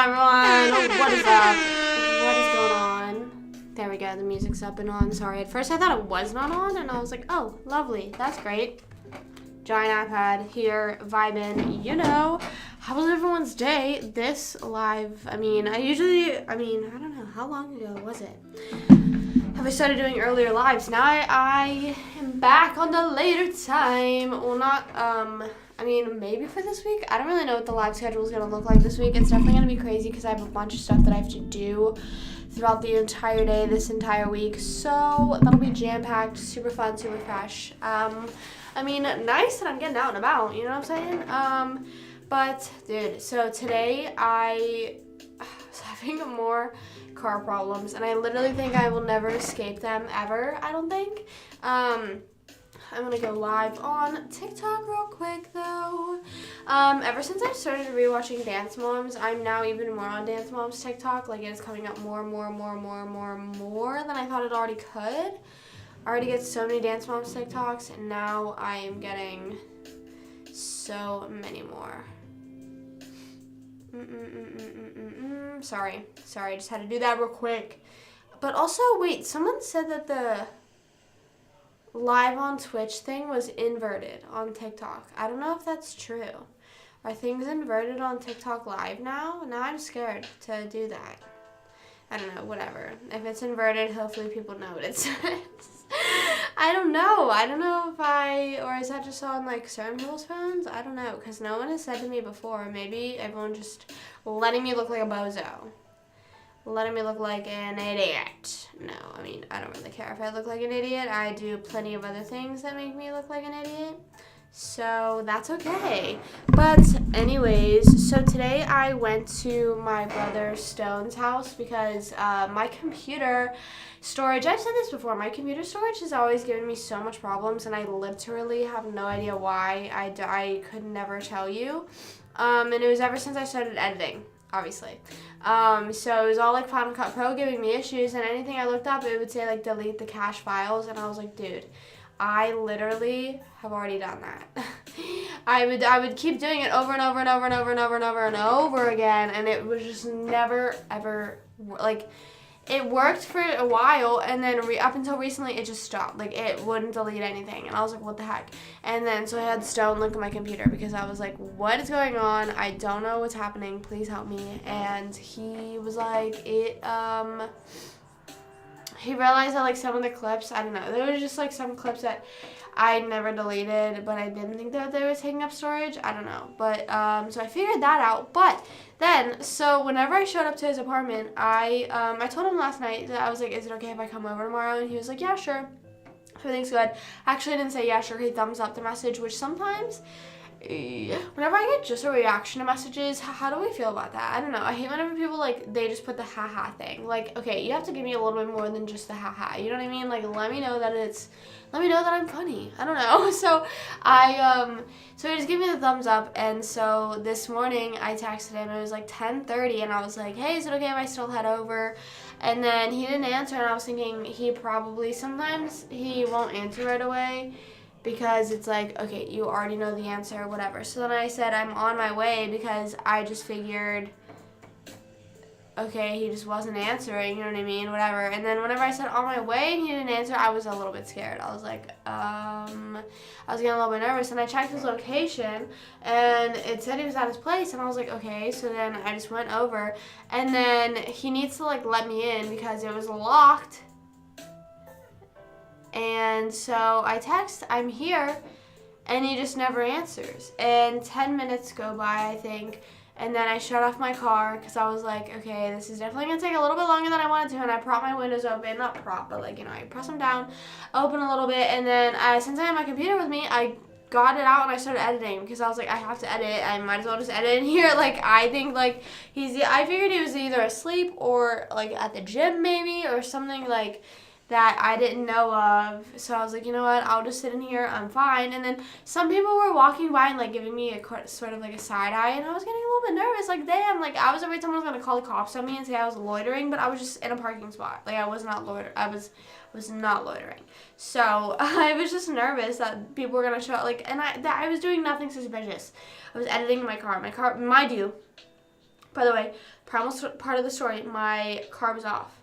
everyone, what is up? What is going on? There we go, the music's up and on. Sorry, at first I thought it was not on, and I was like, oh, lovely, that's great. Giant iPad here, vibing, you know. How was everyone's day? This live, I don't know, how long ago was it? Have I started doing earlier lives? Now I am back on the later time. Well, not, maybe for this week. I don't really know what the live schedule is going to look like this week. It's definitely going to be crazy because I have a bunch of stuff that I have to do throughout the entire day, this entire week. So that'll be jam-packed, super fun, super fresh. Nice that I'm getting out and about, you know what I'm saying? But, dude, so today I was having more car problems, and I literally think I will never escape them ever, I don't think. I'm gonna go live on TikTok real quick, though. Ever since I started rewatching Dance Moms, I'm now even more on Dance Moms TikTok. Like, it is coming up more than I thought it already could. I already get so many Dance Moms TikToks, and now I am getting so many more. Sorry, I just had to do that real quick. But also, wait, someone said that the live on Twitch thing was inverted on TikTok. I don't know if that's true. Are things inverted on TikTok live now? Now I'm scared to do that. I don't know, whatever. If it's inverted, hopefully people know what it says. I don't know or is that just on like certain people's phones? I don't know, because no one has said to me before. Maybe everyone just letting me look like a bozo. Letting me look like an idiot. No, I don't really care if I look like an idiot. I do plenty of other things that make me look like an idiot. So that's okay. But anyways, so today I went to my brother Stone's house because my computer storage, I've said this before, my computer storage has always given me so much problems, and I literally have no idea why. I could never tell you. And it was ever since I started editing, obviously. So it was all like Final Cut Pro giving me issues, and anything I looked up, it would say like delete the cache files, and I was like, dude, I literally have already done that. I would keep doing it over and over again, and it was just never ever like, it worked for a while, and then up until recently it just stopped. Like, it wouldn't delete anything, and I was like, what the heck? And then so I had Stone look at my computer because I was like, what is going on? I don't know what's happening, please help me. And he was like, he realized that like some of the clips, I don't know, there was just like some clips that I never deleted, but I didn't think that they were taking up storage. I don't know. But so I figured that out. But then, so whenever I showed up to his apartment, I told him last night that I was like, is it okay if I come over tomorrow? And he was like, yeah, sure. Everything's good. Actually, I didn't say yeah, sure. He thumbs up the message, which sometimes, whenever I get just a reaction to messages, how do we feel about that? I don't know. I hate whenever people, like, they just put the haha thing. Like, okay, you have to give me a little bit more than just the haha. You know what I mean? Like, let me know that I'm funny. I don't know. So so he just gave me the thumbs up, and so this morning I texted him. It was like 10:30, and I was like, hey, is it okay if I still head over? And then he didn't answer, and I was thinking sometimes he won't answer right away, because it's like, okay, you already know the answer, whatever. So then I said I'm on my way, because I just figured, okay, he just wasn't answering, you know what I mean, whatever. And then whenever I said on my way and he didn't answer, I was a little bit scared. I was like, I was getting a little bit nervous, and I checked his location, and it said he was at his place, and I was like, okay. So then I just went over, and then he needs to like let me in because it was locked. And so I text, I'm here, and he just never answers. And 10 minutes go by, I think, and then I shut off my car because I was like, okay, this is definitely going to take a little bit longer than I wanted to, and I prop my windows open, not prop, but like, I press them down, open a little bit, and then since I had my computer with me, I got it out and I started editing because I was like, I have to edit, I might as well just edit in here. Like, I think like I figured he was either asleep or like at the gym maybe, or something like that I didn't know of. So I was like, you know what, I'll just sit in here, I'm fine. And then some people were walking by and like giving me a sort of like a side eye, and I was getting a little bit nervous, like, damn, like I was afraid someone was gonna call the cops on me and say I was loitering, but I was just in a parking spot. Like, I was not not loitering. So I was just nervous that people were gonna show up, like, and I was doing nothing suspicious. I was editing in my car, mind you, By the way, part of the story, my car was off.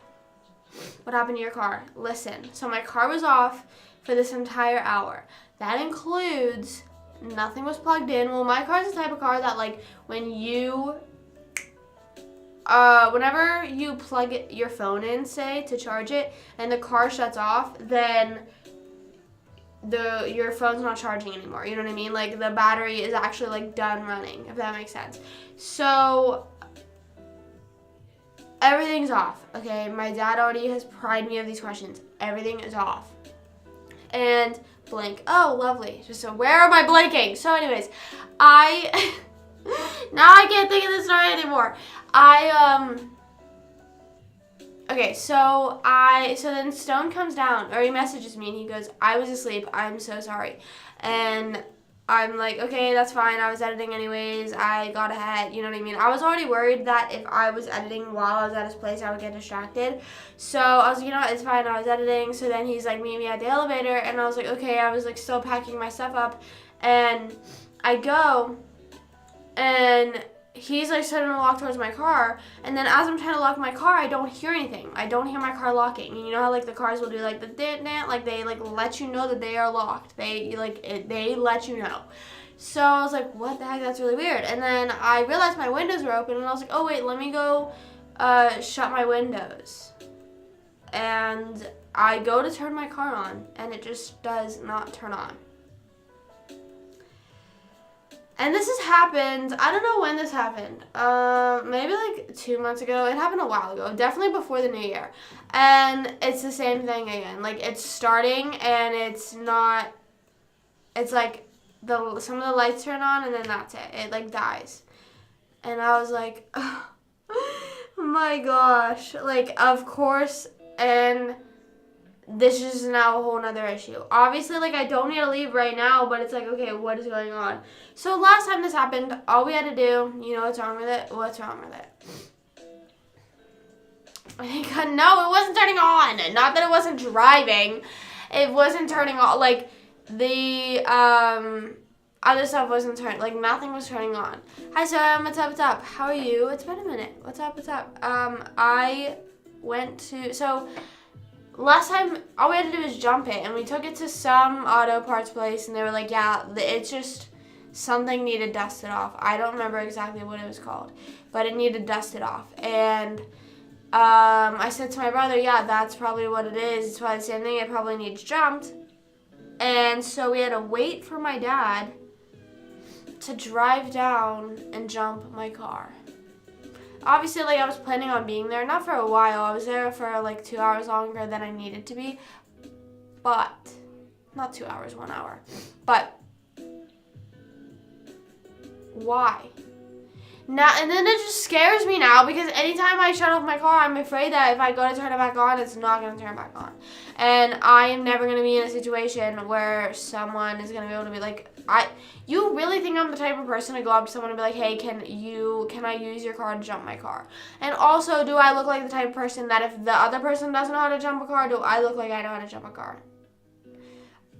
What happened to your car? Listen, so my car was off for this entire hour. That includes nothing was plugged in. Well, my car is the type of car that, like, when you, whenever you plug your phone in, say, to charge it, and the car shuts off, then your phone's not charging anymore. You know what I mean? Like, the battery is actually, like, done running, if that makes sense. So everything's off, okay? My dad already has pried me of these questions. Everything is off. And blink. Oh, lovely. Just so, where am I blinking? So anyways, now I can't think of the story anymore. Okay, so then Stone comes down, or he messages me, and he goes, I was asleep. I'm so sorry. And I'm like, okay, that's fine. I was editing anyways. I got ahead. You know what I mean? I was already worried that if I was editing while I was at his place, I would get distracted. So I was like, you know what? It's fine. I was editing. So then he's like, meet me at the elevator. And I was like, okay. I was like still packing my stuff up. And I go, and he's like starting to walk towards my car, and then as I'm trying to lock my car, I don't hear anything. I don't hear my car locking. And you know how like the cars will do like the dant, like they like let you know that they are locked. They let you know. So I was like, what the heck? That's really weird. And then I realized my windows were open, and I was like, oh wait, let me go shut my windows. And I go to turn my car on, and it just does not turn on. And this has happened, I don't know when this happened, maybe like 2 months ago. It happened a while ago, definitely before the new year. And it's the same thing again. Like, it's starting and it's not, it's like some of the lights turn on and then that's it. It like dies. And I was like, oh my gosh. Like, of course, and this is now a whole nother issue. Obviously, like, I don't need to leave right now, but it's like, okay, what is going on? So last time this happened, all we had to do, you know what's wrong with it? What's wrong with it? I think, no, it wasn't turning on. Not that it wasn't driving. It wasn't turning on. Like, the other stuff wasn't turning, like, nothing was turning on. Hi, Sam, what's up? How are you? It's been a minute. What's up? I went to, so last time, all we had to do was jump it, and we took it to some auto parts place, and they were like, yeah, it's just something needed dusted off. I don't remember exactly what it was called, but it needed dusted off. And I said to my brother, yeah, that's probably what it is. It's probably the same thing. It probably needs jumped. And so we had to wait for my dad to drive down and jump my car. Obviously, like, I was planning on being there, not for a while. I was there for, like, 2 hours longer than I needed to be. But, not 2 hours, 1 hour. But, why? Now, and then it just scares me now, because anytime I shut off my car, I'm afraid that if I go to turn it back on, it's not going to turn back on. And I am never going to be in a situation where someone is going to be able to be like, you really think I'm the type of person to go up to someone and be like, hey, can I use your car to jump my car? And also, do I look like the type of person that if the other person doesn't know how to jump a car, do I look like I know how to jump a car?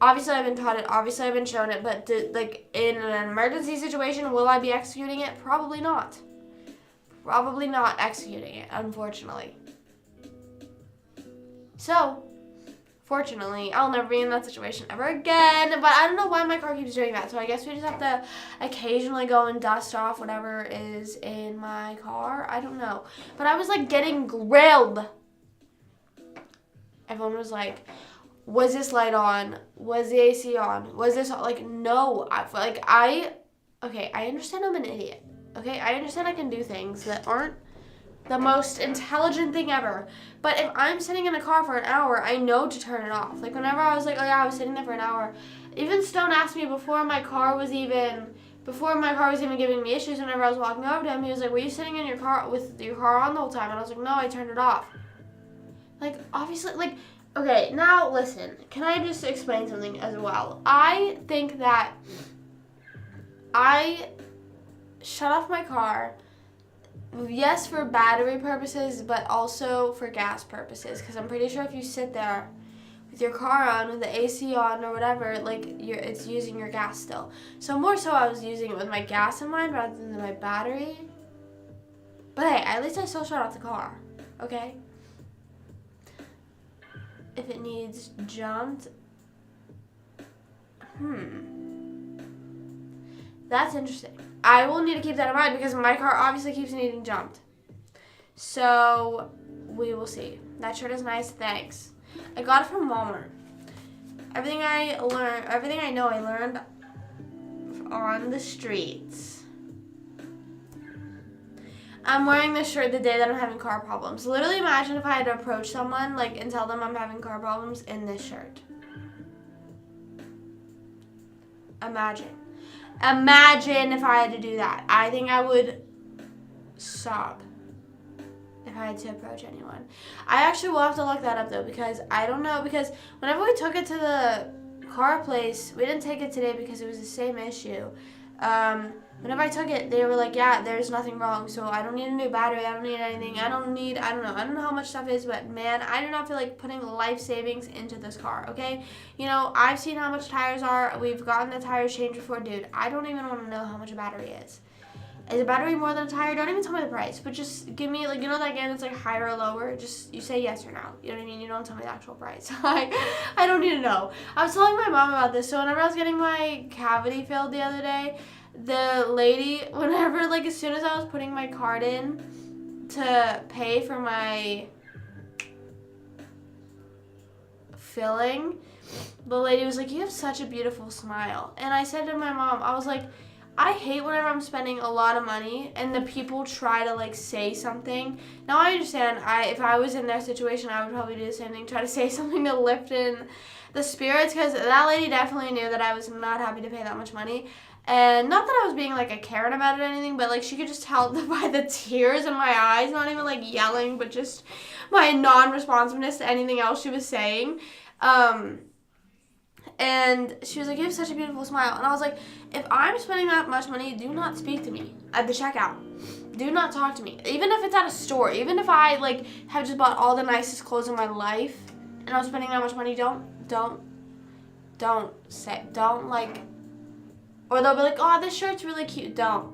Obviously, I've been taught it. Obviously, I've been shown it. But, like, in an emergency situation, will I be executing it? Probably not. Probably not executing it, unfortunately. So, fortunately, I'll never be in that situation ever again. But I don't know why my car keeps doing that. So I guess we just have to occasionally go and dust off whatever is in my car. I don't know. But I was, like, getting grilled. Everyone was like, was this light on? Was the AC on? Was this, like, no. I understand I'm an idiot. Okay, I understand I can do things that aren't the most intelligent thing ever. But if I'm sitting in a car for an hour, I know to turn it off. Like, whenever I was like, oh yeah, I was sitting there for an hour. Even Stone asked me before my car was even giving me issues, whenever I was walking over to him, he was like, were you sitting in your car with your car on the whole time? And I was like, no, I turned it off. Like, obviously, like, okay, now listen, can I just explain something as well? I think that I shut off my car, yes, for battery purposes, but also for gas purposes, because I'm pretty sure if you sit there with your car on, with the AC on or whatever, like, it's using your gas still. So more so I was using it with my gas in mind rather than my battery. At least I still shut off the car. Okay? If it needs jumped. That's interesting. I will need to keep that in mind because my car obviously keeps needing jumped. So, we will see. That shirt is nice. Thanks. I got it from Walmart. Everything I know, I learned on the streets. I'm wearing this shirt the day that I'm having car problems. Literally imagine if I had to approach someone and tell them I'm having car problems in this shirt. Imagine if I had to do that. I think I would sob if I had to approach anyone. I actually will have to look that up though because I don't know, because whenever we took it to the car place, we didn't take it today because it was the same issue. Whenever I took it, they were like, yeah, there's nothing wrong, so I don't need a new battery, I don't need anything, I don't know how much stuff is, but man, I do not feel like putting life savings into this car, okay? You know, I've seen how much tires are, we've gotten the tires changed before, dude, I don't even want to know how much a battery is. Is a battery more than a tire? Don't even tell me the price, but just give me, you know that game that's higher or lower? Just, you say yes or no, you know what I mean? You don't tell me the actual price. I don't need to know. I was telling my mom about this, so whenever I was getting my cavity filled the other day, the lady, whenever, as soon as I was putting my card in to pay for my filling, the lady was like, you have such a beautiful smile. And I said to my mom, I was like, I hate whenever I'm spending a lot of money and the people try to say something. Now I understand, if I was in their situation, I would probably do the same thing, try to say something to lift in the spirits, because that lady definitely knew that I was not happy to pay that much money. And not that I was being a Karen about it or anything, but she could just tell by the tears in my eyes, not even yelling, but just my non-responsiveness to anything else she was saying. And she was like, you have such a beautiful smile. And I was like, if I'm spending that much money, do not speak to me at the checkout. Do not talk to me. Even if it's at a store, even if I have just bought all the nicest clothes in my life and I'm spending that much money, don't say, or they'll be like, oh, this shirt's really cute. Don't.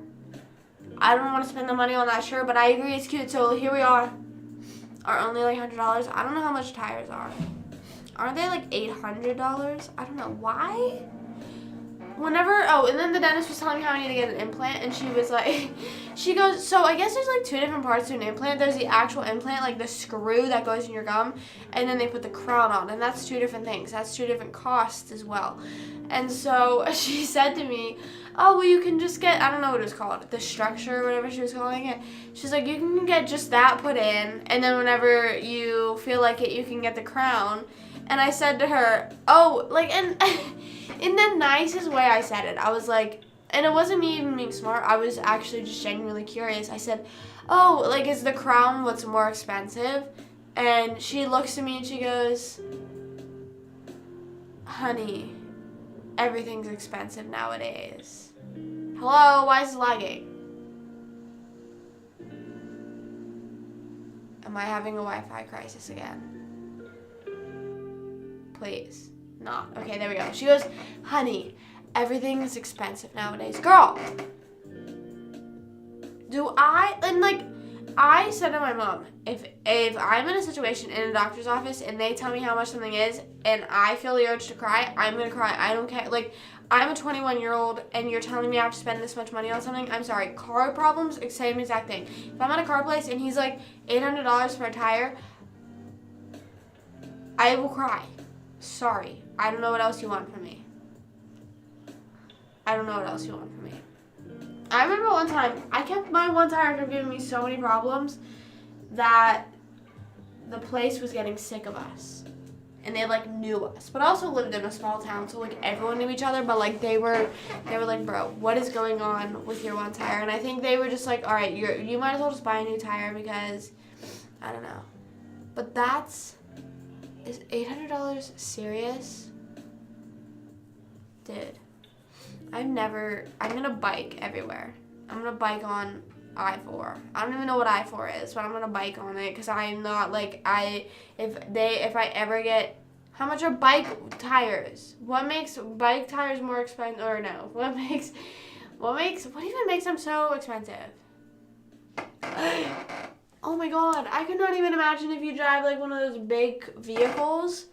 I don't want to spend the money on that shirt, but I agree it's cute. So here we are only $100. I don't know how much tires are. Aren't they $800? I don't know. Why? And then the dentist was telling me how I need to get an implant, and she was like, she goes, so I guess there's two different parts to an implant. There's the actual implant, the screw that goes in your gum, and then they put the crown on, and that's two different things. That's two different costs as well. And so she said to me, oh, well, you can just get, I don't know what it was called, the structure or whatever she was calling it. She's like, you can get just that put in, and then whenever you feel like it, you can get the crown. And I said to her, oh, and in the nicest way I said it. I was like, and it wasn't me even being smart. I was actually just genuinely curious. I said, oh, is the crown what's more expensive? And she looks at me and she goes, honey, everything's expensive nowadays. Hello, why is it lagging? Am I having a Wi-Fi crisis again? Please. Not. Okay, there we go. She goes, honey, everything is expensive nowadays. Girl, I said to my mom, if I'm in a situation in a doctor's office and they tell me how much something is and I feel the urge to cry, I'm going to cry. I don't care. I'm a 21-year-old and you're telling me I have to spend this much money on something. I'm sorry. Car problems, same exact thing. If I'm at a car place and he's $800 for a tire, I will cry. Sorry. I don't know what else you want from me. I remember one time, my one tire kept giving me so many problems that the place was getting sick of us. And they knew us. But I also lived in a small town, so everyone knew each other, but they were like, bro, what is going on with your one tire? And I think they were just like, all right, you might as well just buy a new tire because, I don't know. But is $800 serious? Dude, I'm gonna bike everywhere. I'm gonna bike on I-4. I don't even know what I-4 is, but I'm gonna bike on it because I'm not if I ever get, how much are bike tires? What makes bike tires more expensive, or no? What even makes them so expensive? my god, I could not even imagine if you drive like one of those big vehicles.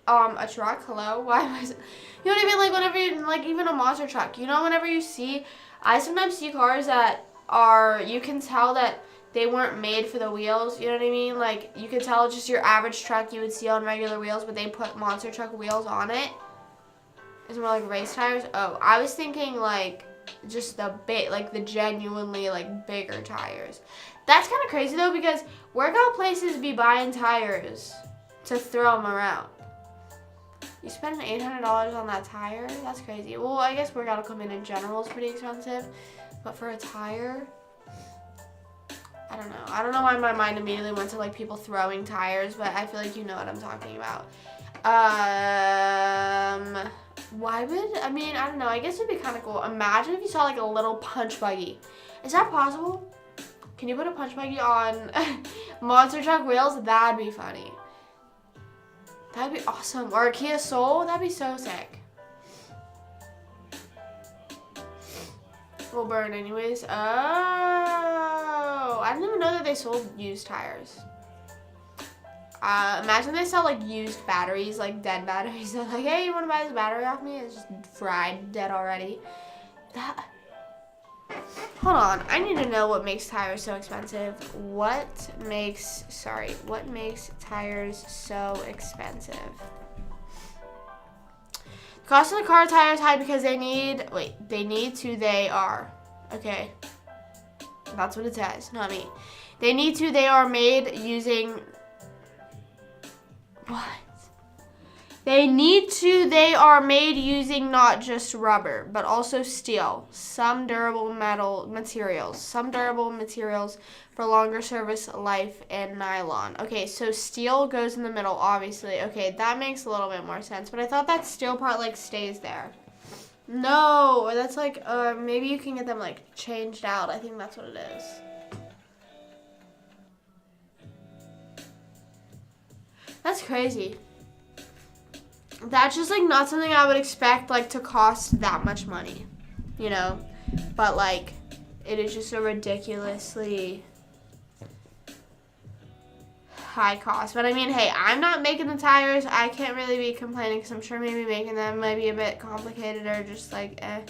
A truck, hello? Why am I you know what I mean? Like whenever you, like even a monster truck, you know, whenever you see, I sometimes see cars that are, you can tell that they weren't made for the wheels, you know what I mean? Like you can tell just your average truck you would see on regular wheels, but they put monster truck wheels on it. It's more like race tires. Oh, I was thinking like just the big, like the genuinely like bigger tires. That's kind of crazy though, because workout places be buying tires to throw them around. You spend $800 on that tire? That's crazy. Well, I guess workout equipment in general is pretty expensive, but for a tire, I don't know. I don't know why my mind immediately went to like people throwing tires, but I feel like you know what I'm talking about. Why would, I mean, I don't know. I guess it'd be kind of cool. Imagine if you saw like a little punch buggy. Is that possible? Can you put a punch buggy on monster truck wheels? That'd be funny. That'd be awesome. Or a Kia Soul. That'd be so sick. Will burn anyways. Oh, I didn't even know that they sold used tires. Imagine they sell like used batteries, like dead batteries. They're like, hey, you want to buy this battery off me? It's just fried, dead already. That. Hold on. I need to know what makes tires so expensive. What makes tires so expensive? The cost of the car tire is high because they are. Okay. That's what it says, not me. They are made using, what? They are made using not just rubber, but also steel, some durable materials for longer service life, and nylon. Okay, so steel goes in the middle, obviously. Okay, that makes a little bit more sense, but I thought that steel part like stays there. No, that's like, maybe you can get them like changed out. I think that's what it is. That's crazy. That's just like not something I would expect like to cost that much money, you know, but like it is just a ridiculously high cost. But I mean, hey, I'm not making the tires. I can't really be complaining because I'm sure maybe making them might be a bit complicated or just like, I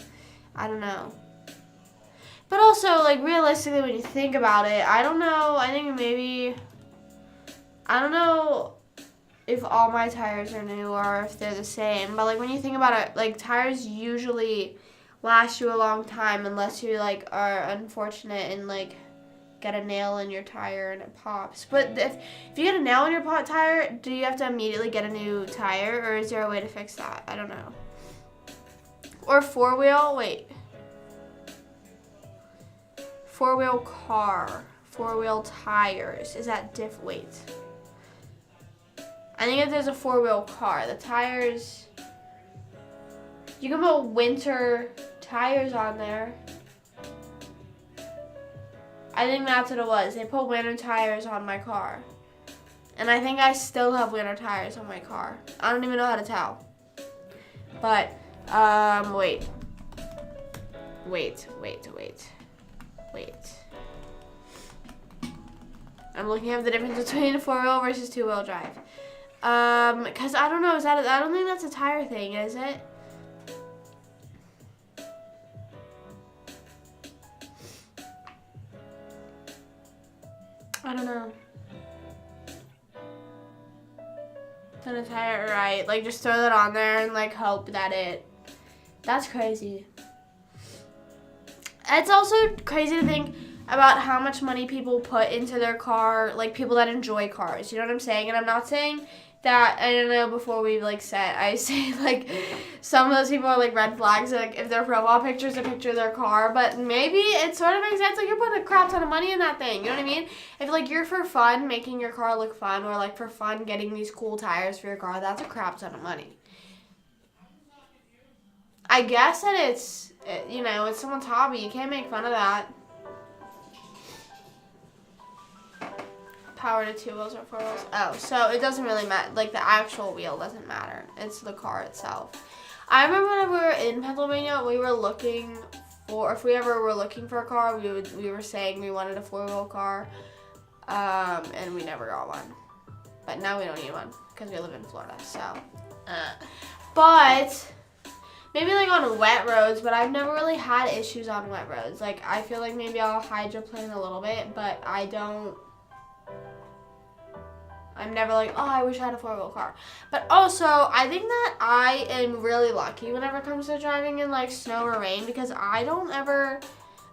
don't know. But also like realistically when you think about it, I don't know. I think maybe, I don't know if all my tires are new or if they're the same, but like when you think about it, like tires usually last you a long time unless you like are unfortunate and like get a nail in your tire and it pops. But if you get a nail in your tire, do you have to immediately get a new tire, or is there a way to fix that? I don't know. Or four-wheel tires. Is that wait. I think if there's a four-wheel car, the tires, you can put winter tires on there. I think that's what it was. They put winter tires on my car. And I think I still have winter tires on my car. I don't even know how to tell. But, wait. I'm looking at the difference between a four-wheel versus two-wheel drive. Cause I don't know, I don't think that's a tire thing, is it? I don't know. Then a tire, right? Like just throw that on there and like hope that that's crazy. It's also crazy to think about how much money people put into their car, like people that enjoy cars, you know what I'm saying? And I'm not saying that, I don't know, before we like said, I say like some of those people are like red flags, like if their profile picture is a picture of their car, but maybe it sort of makes sense, like you're putting a crap ton of money in that thing, you know what I mean? If like you're for fun making your car look fun, or like for fun getting these cool tires for your car, that's a crap ton of money. I guess that it's, you know, it's someone's hobby, you can't make fun of that. Power to two wheels or four wheels. Oh, so it doesn't really matter. Like the actual wheel doesn't matter. It's the car itself. I remember when we were in Pennsylvania, we were looking for, if we ever were looking for a car, we were saying we wanted a four-wheel car. and we never got one. But now we don't need one because we live in Florida, so. But maybe like on wet roads, but I've never really had issues on wet roads. Like I feel like maybe I'll hydroplane a little bit, but I'm never like, oh, I wish I had a 4-wheel car. But also, I think that I am really lucky whenever it comes to driving in like snow or rain because I don't ever,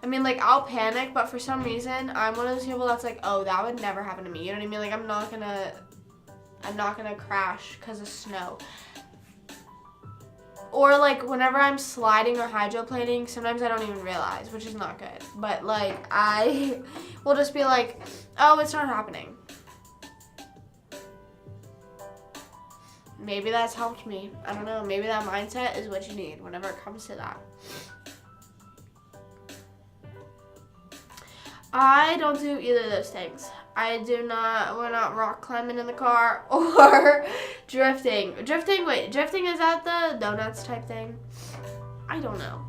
I mean, like I'll panic, but for some reason, I'm one of those people that's like, oh, that would never happen to me. You know what I mean? Like I'm not gonna crash because of snow. Or like whenever I'm sliding or hydroplaning, sometimes I don't even realize, which is not good. But like I will just be like, oh, it's not happening. Maybe that's helped me. I don't know. Maybe that mindset is what you need whenever it comes to that. I don't do either of those things. We're not rock climbing in the car or drifting. Drifting is that the donuts type thing? I don't know.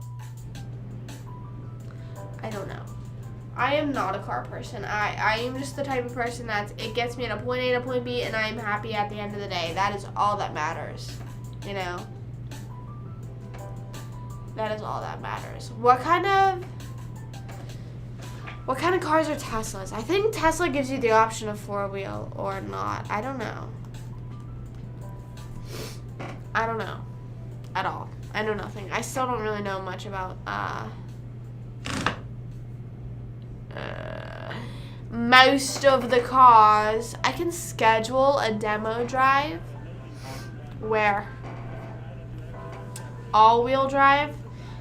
I am not a car person. I am just the type of person it gets me at a point A to point B and I'm happy at the end of the day. That is all that matters, you know? That is all that matters. What kind of cars are Teslas? I think Tesla gives you the option of 4-wheel or not. I don't know. At all. I know nothing. I still don't really know much about most of the cars. I can schedule a demo drive where all-wheel drive,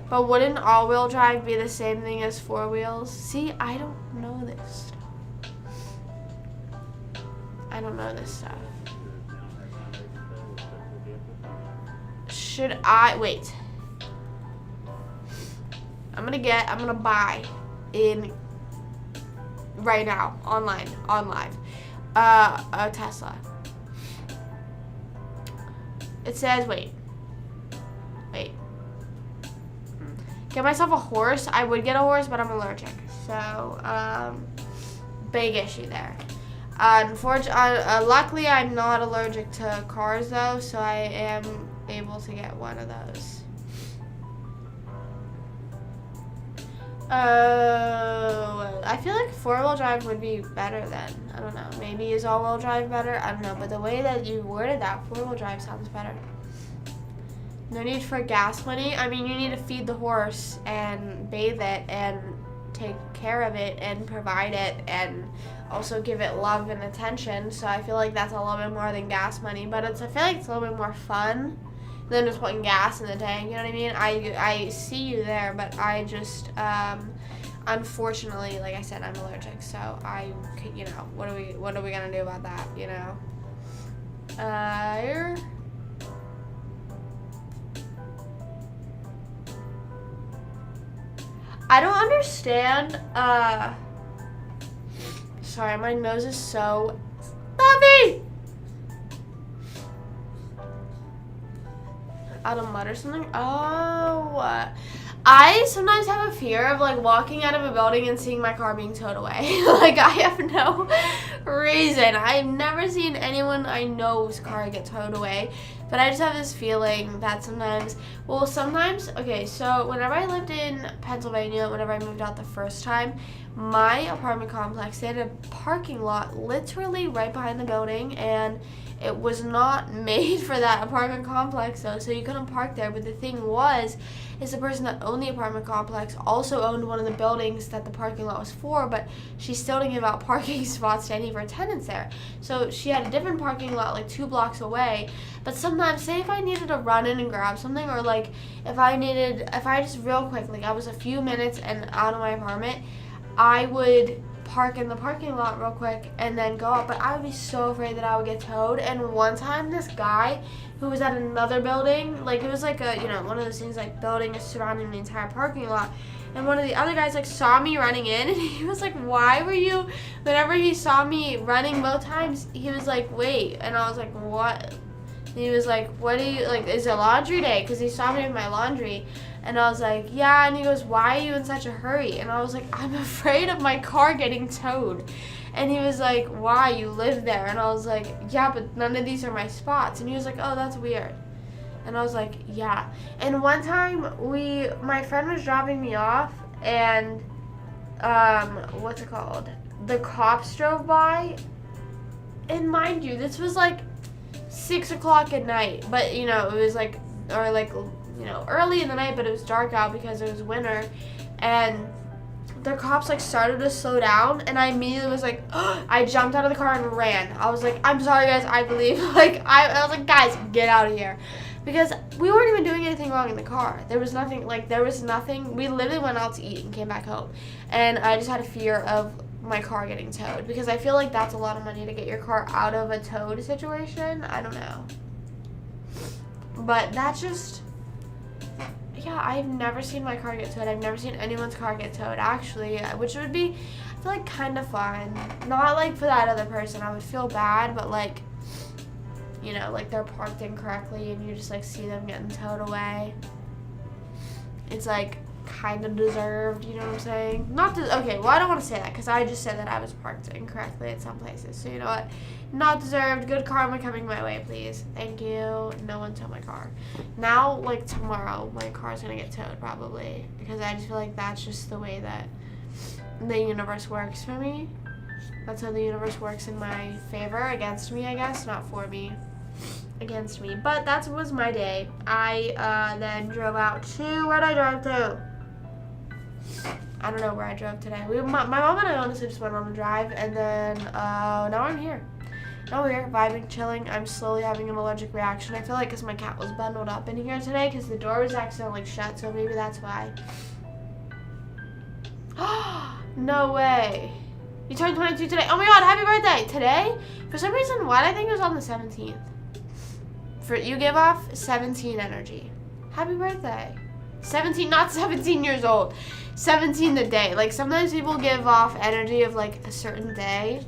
but wouldn't all-wheel drive be the same thing as 4 wheels? See, I don't know this stuff. Should I, wait. I'm gonna buy in right now, on live, a Tesla. It says, wait. Get myself a horse. I would get a horse, but I'm allergic. So, big issue there. Luckily, I'm not allergic to cars, though, so I am able to get one of those. I feel like 4-wheel drive would be better then. I don't know. Maybe is all-wheel drive better? I don't know. But the way that you worded that, 4-wheel drive sounds better. No need for gas money. I mean, you need to feed the horse and bathe it and take care of it and provide it and also give it love and attention. So I feel like that's a little bit more than gas money. But I feel like it's a little bit more fun than just putting gas in the tank. You know what I mean? I see you there, but I just, unfortunately, like I said, I'm allergic. So you know, what are we gonna do about that? You know? I don't understand, sorry, my nose is so stuffy! Out of mud or something? Oh, I sometimes have a fear of like walking out of a building and seeing my car being towed away. Like I have no reason. I've never seen anyone I know's car get towed away, but I just have this feeling that sometimes, okay, so whenever I lived in Pennsylvania, whenever I moved out the first time, my apartment complex, they had a parking lot literally right behind the building, and it was not made for that apartment complex though, so you couldn't park there. But the thing is the person that owned the apartment complex also owned one of the buildings that the parking lot was for, but she still didn't give out parking spots to any of her tenants there. So she had a different parking lot like 2 blocks away. But sometimes, say if I needed to run in and grab something, or like if I just real quick, like I was a few minutes and out of my apartment, I would park in the parking lot real quick and then go up. But I would be so afraid that I would get towed. And one time this guy who was at another building, like it was like a, you know, one of those things like building is surrounding the entire parking lot, and one of the other guys like saw me running in, and he was like, why were you, whenever he saw me running both times, he was like, wait, and I was like, what? And he was like, what do you, like, is it laundry day? Because he saw me with my laundry. And I was like, yeah. And he goes, why are you in such a hurry? And I was like, I'm afraid of my car getting towed. And he was like, why, you live there? And I was like, yeah, but none of these are my spots. And he was like, oh, that's weird. And I was like, yeah. And one time, my friend was dropping me off, and, what's it called? The cops drove by. And mind you, this was like 6 o'clock at night. But, you know, it was like, or like, you know, early in the night, but it was dark out because it was winter. And the cops like started to slow down, and I immediately was like, I jumped out of the car and ran. I was like, I'm sorry guys, I believe. Like I was like, guys, get out of here. Because we weren't even doing anything wrong in the car. There was nothing. We literally went out to eat and came back home. And I just had a fear of my car getting towed, because I feel like that's a lot of money to get your car out of a towed situation. I don't know. But that's just, yeah, I've never seen my car get towed. I've never seen anyone's car get towed, actually, which would be, I feel like, kind of fun. Not, like, for that other person. I would feel bad, but, like, you know, like, they're parked incorrectly, and you just, like, see them getting towed away. It's, like, kind of deserved, you know what I'm saying? Okay, well, I don't want to say that, because I just said that I was parked incorrectly at some places. So, you know what? Not deserved. Good karma coming my way, please. Thank you. No one towed my car. Now, like, tomorrow, my car's going to get towed, probably, because I just feel like that's just the way that the universe works for me. That's how the universe works in my favor, against me, I guess. Not for me, against me. But that was my day. I then drove out to, where did I drive to? I don't know where I drove today. My mom and I honestly just went on a drive, and then now I'm here. Now we're here, vibing, chilling. I'm slowly having an allergic reaction. I feel like because my cat was bundled up in here today, because the door was accidentally shut, so maybe that's why. No way. You turned 22 today. Oh my god, happy birthday. Today? For some reason, why did I think it was on the 17th? You give off 17 energy. Happy birthday. 17, not 17 years old. 17 the day. Like, sometimes people give off energy of, like, a certain day.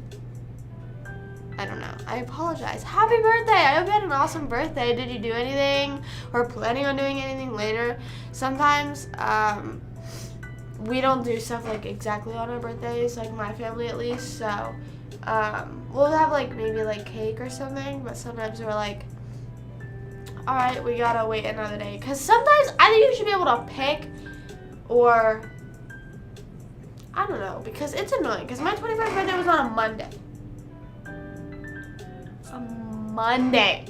I don't know. I apologize. Happy birthday. I hope you had an awesome birthday. Did you do anything? Or planning on doing anything later? Sometimes, we don't do stuff, like, exactly on our birthdays, like, my family at least. So, we'll have, like, maybe, like, cake or something. But sometimes we're like, all right, we gotta wait another day. Because sometimes I think you should be able to pick, or I don't know, because it's annoying. Because my 21st birthday was on a Monday. A Monday.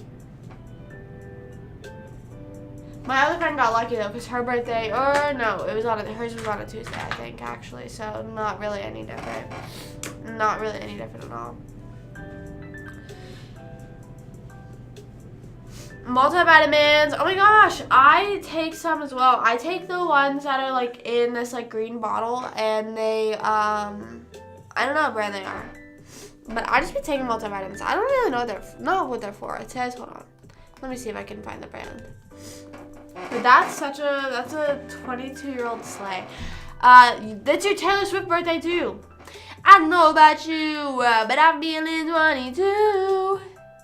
My other friend got lucky though, because her birthday, or no, hers was on a Tuesday, I think, actually. So not really any different. Not really any different at all. Multivitamins. Oh my gosh, I take some as well. I take the ones that are like in this like green bottle, and they I don't know what brand they are, but I just be taking multivitamins. I don't really know what they're for. It says, hold on, let me see if I can find the brand. But that's a 22-year-old slay. That's your Taylor Swift birthday too. I don't know about you, but I'm feeling 22.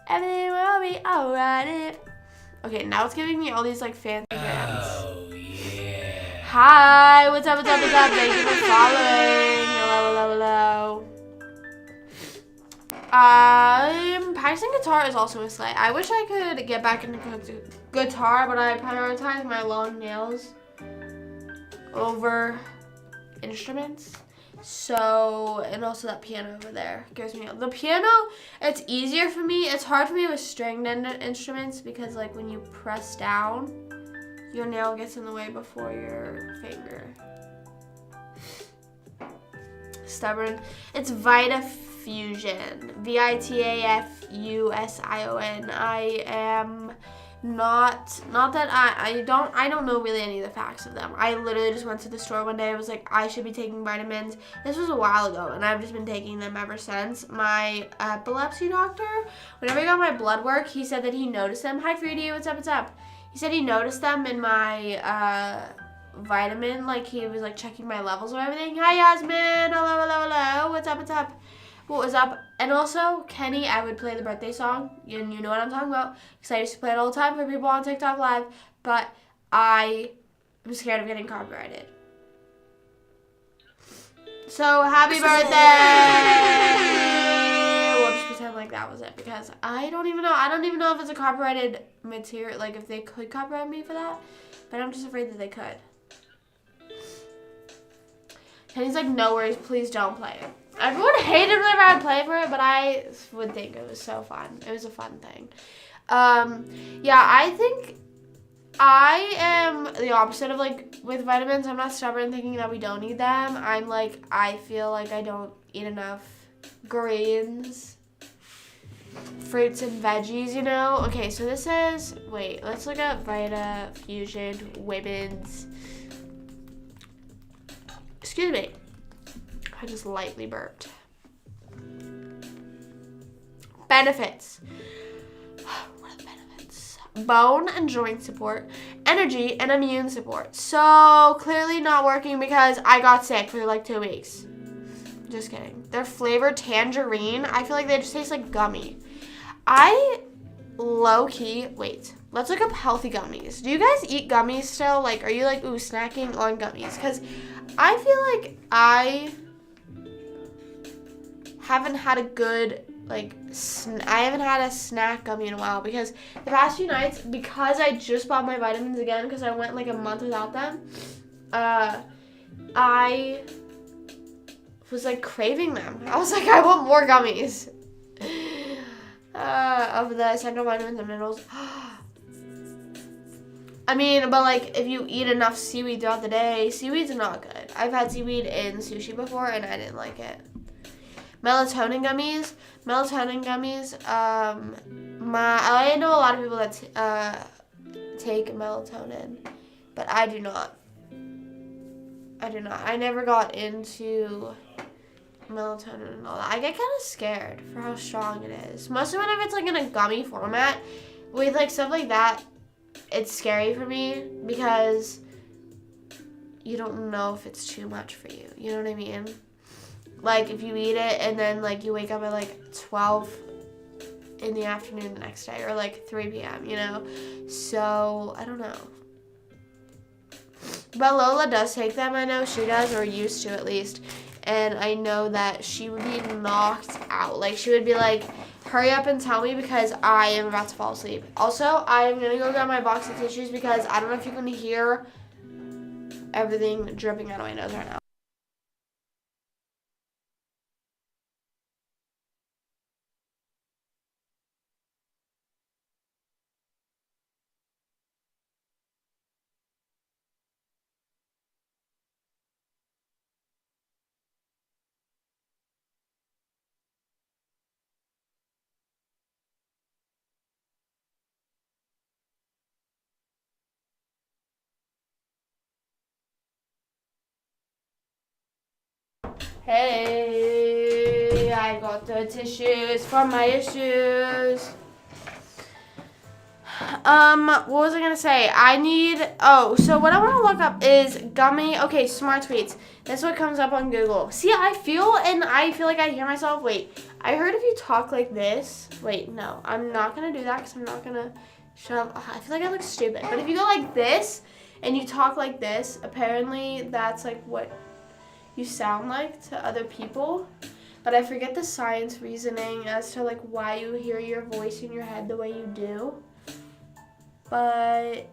Everything will be alright. Okay, now it's giving me all these like fancy brands. Oh yeah. Hi, what's up? Thank you for following. Hello. Practicing guitar is also a slay. I wish I could get back into guitar, but I prioritize my long nails over instruments. So, and also that piano over there gives me, the piano, it's easier for me. It's hard for me with stringed instruments because like when you press down, your nail gets in the way before your finger. Stubborn. It's Vitafusion. Vitafusion. I am not that I don't know really any of the facts of them. I literally just went to the store one day. I was like, I should be taking vitamins. This was a while ago, and I've just been taking them ever since. My epilepsy doctor, whenever I got my blood work, he said that he noticed them. Hi, Freedy, what's up? He said he noticed them in my vitamin, like he was like checking my levels or everything. Hi, Yasmin. Hello. What's up? What was up? And also, Kenny, I would play the birthday song, and you know what I'm talking about, because I used to play it all the time for people on TikTok Live, but I am scared of getting copyrighted. So, happy birthday! was it because I don't even know if it's a copyrighted material, like if they could copyright me for that, but I'm just afraid that they could. Kenny's like, no worries, please don't play it. Everyone hated whenever I played for it, but I would think it was so fun. It was a fun thing. Yeah, I think I am the opposite of like with vitamins. I'm not stubborn thinking that we don't need them. I'm like, I feel like I don't eat enough greens, fruits, and veggies, you know? Okay, so this is, wait, let's look at Vita Fusion Women's. Excuse me. I just lightly burped. Benefits. What are the benefits? Bone and joint support, energy, and immune support. So clearly not working because I got sick for like 2 weeks. Just kidding. They're flavored tangerine. I feel like they just taste like gummy. I low-key, wait, let's look up healthy gummies. Do you guys eat gummies still? Like, are you like, ooh, snacking on gummies? Because I feel like I haven't had a good, like, I haven't had a snack gummy in a while because the past few nights, because I just bought my vitamins again because I went like a month without them, I was like craving them. I was like, I want more gummies of the essential vitamins and minerals. I mean, but like if you eat enough seaweed throughout the day, seaweed's not good. I've had seaweed in sushi before and I didn't like it. Melatonin gummies. I know a lot of people that take melatonin, but I do not. I never got into melatonin and all that. I get kind of scared for how strong it is. Mostly whenever it's like in a gummy format, with like stuff like that, it's scary for me because you don't know if it's too much for you. You know what I mean? Like if you eat it and then like you wake up at like 12 in the afternoon the next day or like 3 p.m., you know? So, I don't know. But Lola does take them, I know she does, or used to at least. And I know that she would be knocked out. Like she would be like, hurry up and tell me because I am about to fall asleep. Also, I am going to go grab my box of tissues because I don't know if you can hear everything dripping out of my nose right now. Hey, I got the tissues for my issues. What was I gonna say? So what I want to look up is gummy, okay, smart tweets. That's what comes up on Google. See, I feel like I hear myself. Wait, I heard if you talk like this, wait, no, I'm not gonna do that because I'm not gonna shut up. I feel like I look stupid. But if you go like this and you talk like this, apparently that's like what you sound like to other people. But I forget the science reasoning as to like why you hear your voice in your head the way you do. But,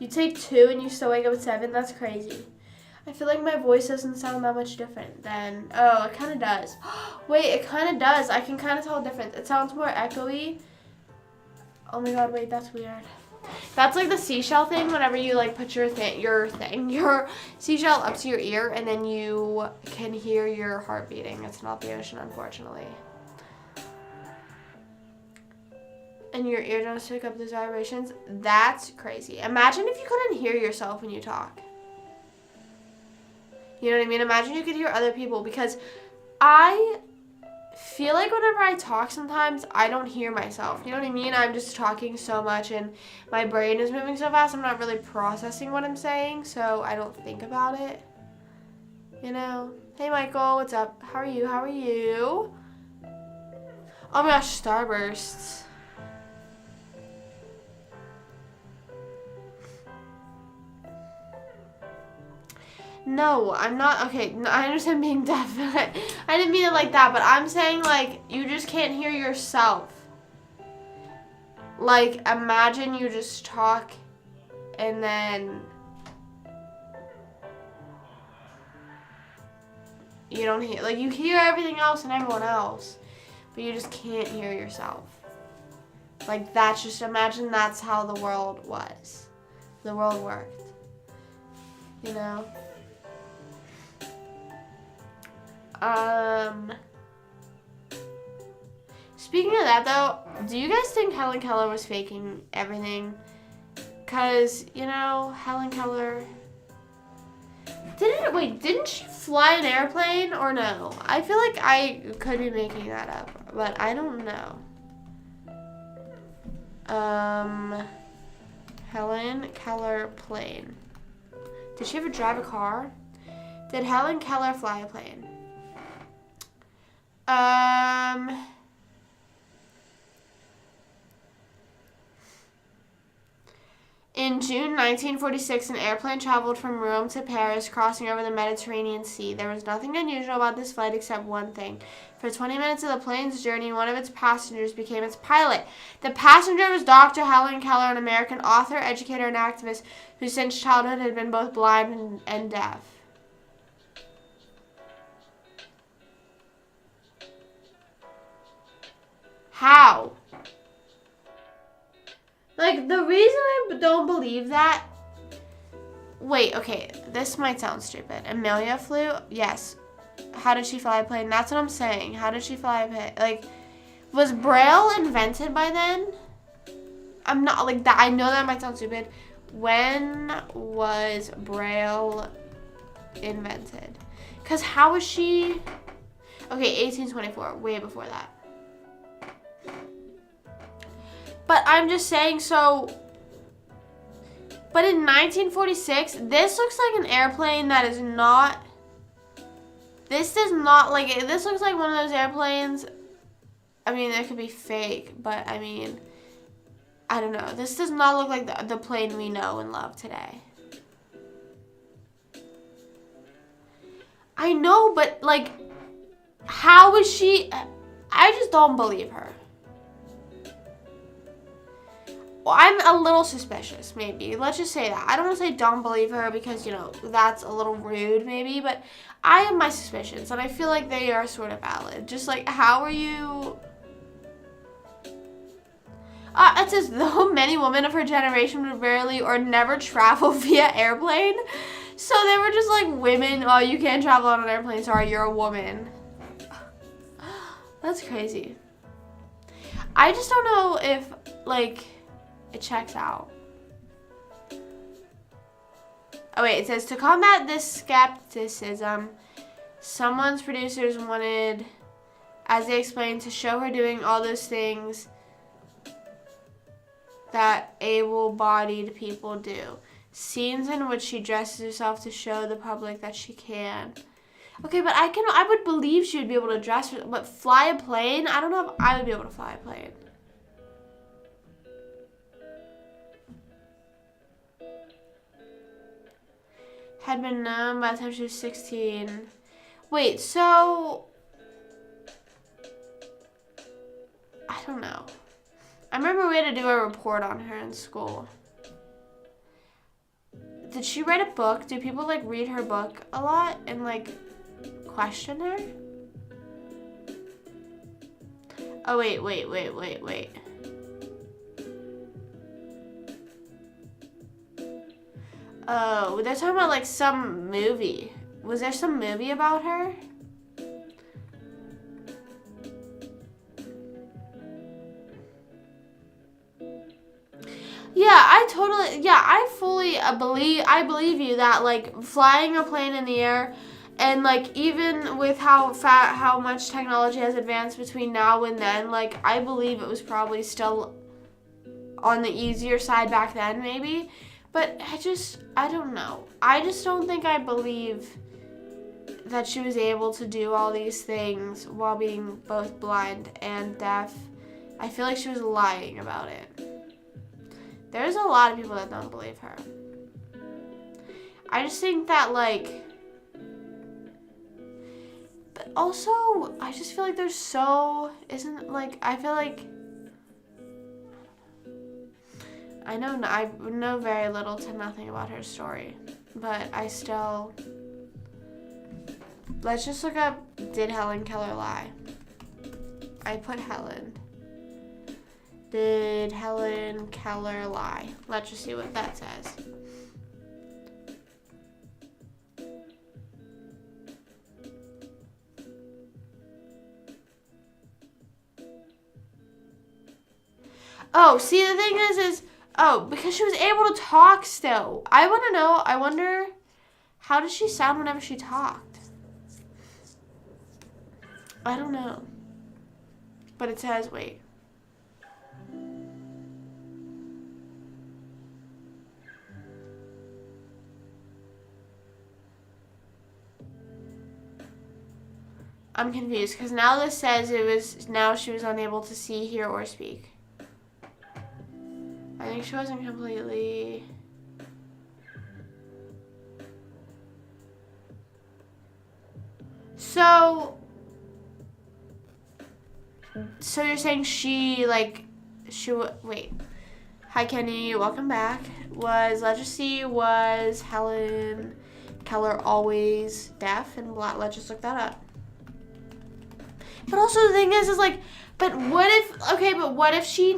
you take 2 and you still wake up at 7? That's crazy. I feel like my voice doesn't sound that much different than, oh, it kind of does. Wait, it kind of does. I can kind of tell a difference. It sounds more echoey. Oh my god, wait, that's weird. That's like the seashell thing whenever you like put your seashell up to your ear and then you can hear your heart beating. It's not the ocean, unfortunately. And your eardrums pick up those vibrations. That's crazy. Imagine if you couldn't hear yourself when you talk. You know what I mean? Imagine you could hear other people because I feel like whenever I talk sometimes, I don't hear myself. You know what I mean? I'm just talking so much and my brain is moving so fast, I'm not really processing what I'm saying, so I don't think about it. You know? Hey, Michael, what's up? How are you? Oh my gosh, starbursts. No, I'm not. Okay, no, I understand being deaf. I didn't mean it like that, but I'm saying, like, you just can't hear yourself. Like, imagine you just talk and then you don't hear, like, you hear everything else and everyone else, but you just can't hear yourself. Like, that's just, imagine that's how the world was. The world worked. You know? Speaking of that, though, do you guys think Helen Keller was faking everything? Because, you know, Helen Keller... Didn't she fly an airplane or no? I feel like I could be making that up, but I don't know. Helen Keller plane. Did she ever drive a car? Did Helen Keller fly a plane? In June 1946, an airplane traveled from Rome to Paris, crossing over the Mediterranean Sea. There was nothing unusual about this flight except one thing. For 20 minutes of the plane's journey, one of its passengers became its pilot. The passenger was Dr. Helen Keller, an American author, educator, and activist who since childhood had been both blind and deaf. How? Like, the reason I don't believe that... Wait, okay, this might sound stupid. Amelia flew? Yes. How did she fly a plane? That's what I'm saying. How did she fly a plane? Like, was Braille invented by then? I'm not, like, that. I know that might sound stupid. When was Braille invented? Because how was she... Okay, 1824. Way before that. But I'm just saying, so... But in 1946, this looks like an airplane that is not... This does not, like, this looks like one of those airplanes... I mean, it could be fake, but, I mean... I don't know. This does not look like the plane we know and love today. I know, but, like... How is she... I just don't believe her. Well, I'm a little suspicious, maybe. Let's just say that. I don't want to say don't believe her because, you know, that's a little rude, maybe. But I have my suspicions, and I feel like they are sort of valid. Just like, how are you... It says, though many women of her generation would rarely or never travel via airplane. So they were just like, women, oh, you can't travel on an airplane. Sorry, you're a woman. That's crazy. I just don't know if, like... It checks out. Oh wait, it says to combat this skepticism, someone's producers wanted, as they explained, to show her doing all those things that able-bodied people do. Scenes in which she dresses herself to show the public that she can. Okay, but I would believe she would be able to dress her, but fly a plane? I don't know if I would be able to fly a plane. Had been known by the time she was 16. Wait, so... I don't know. I remember we had to do a report on her in school. Did she write a book? Do people, like, read her book a lot and, like, question her? Oh, wait. Oh, they're talking about, like, some movie. Was there some movie about her? Yeah, I fully believe you that, like, flying a plane in the air and, like, even with how much technology has advanced between now and then, like, I believe it was probably still on the easier side back then, maybe. But I don't know. I just don't think I believe that she was able to do all these things while being both blind and deaf. I feel like she was lying about it. There's a lot of people that don't believe her. I just think that, like, also, I just feel like there's I feel like I know very little to nothing about her story, but let's just look up, did Helen Keller lie? I put Helen. Did Helen Keller lie? Let's just see what that says. Oh, see, the thing is because she was able to talk still. I want to know, I wonder, how does she sound whenever she talked? I don't know. But it says, wait. I'm confused because now this says she was unable to see, hear, or speak. I think she wasn't completely... So you're saying wait. Hi, Kenny. Welcome back. Let's just see, was Helen Keller always deaf and blind? Let's just look that up. But also the thing is but what if she,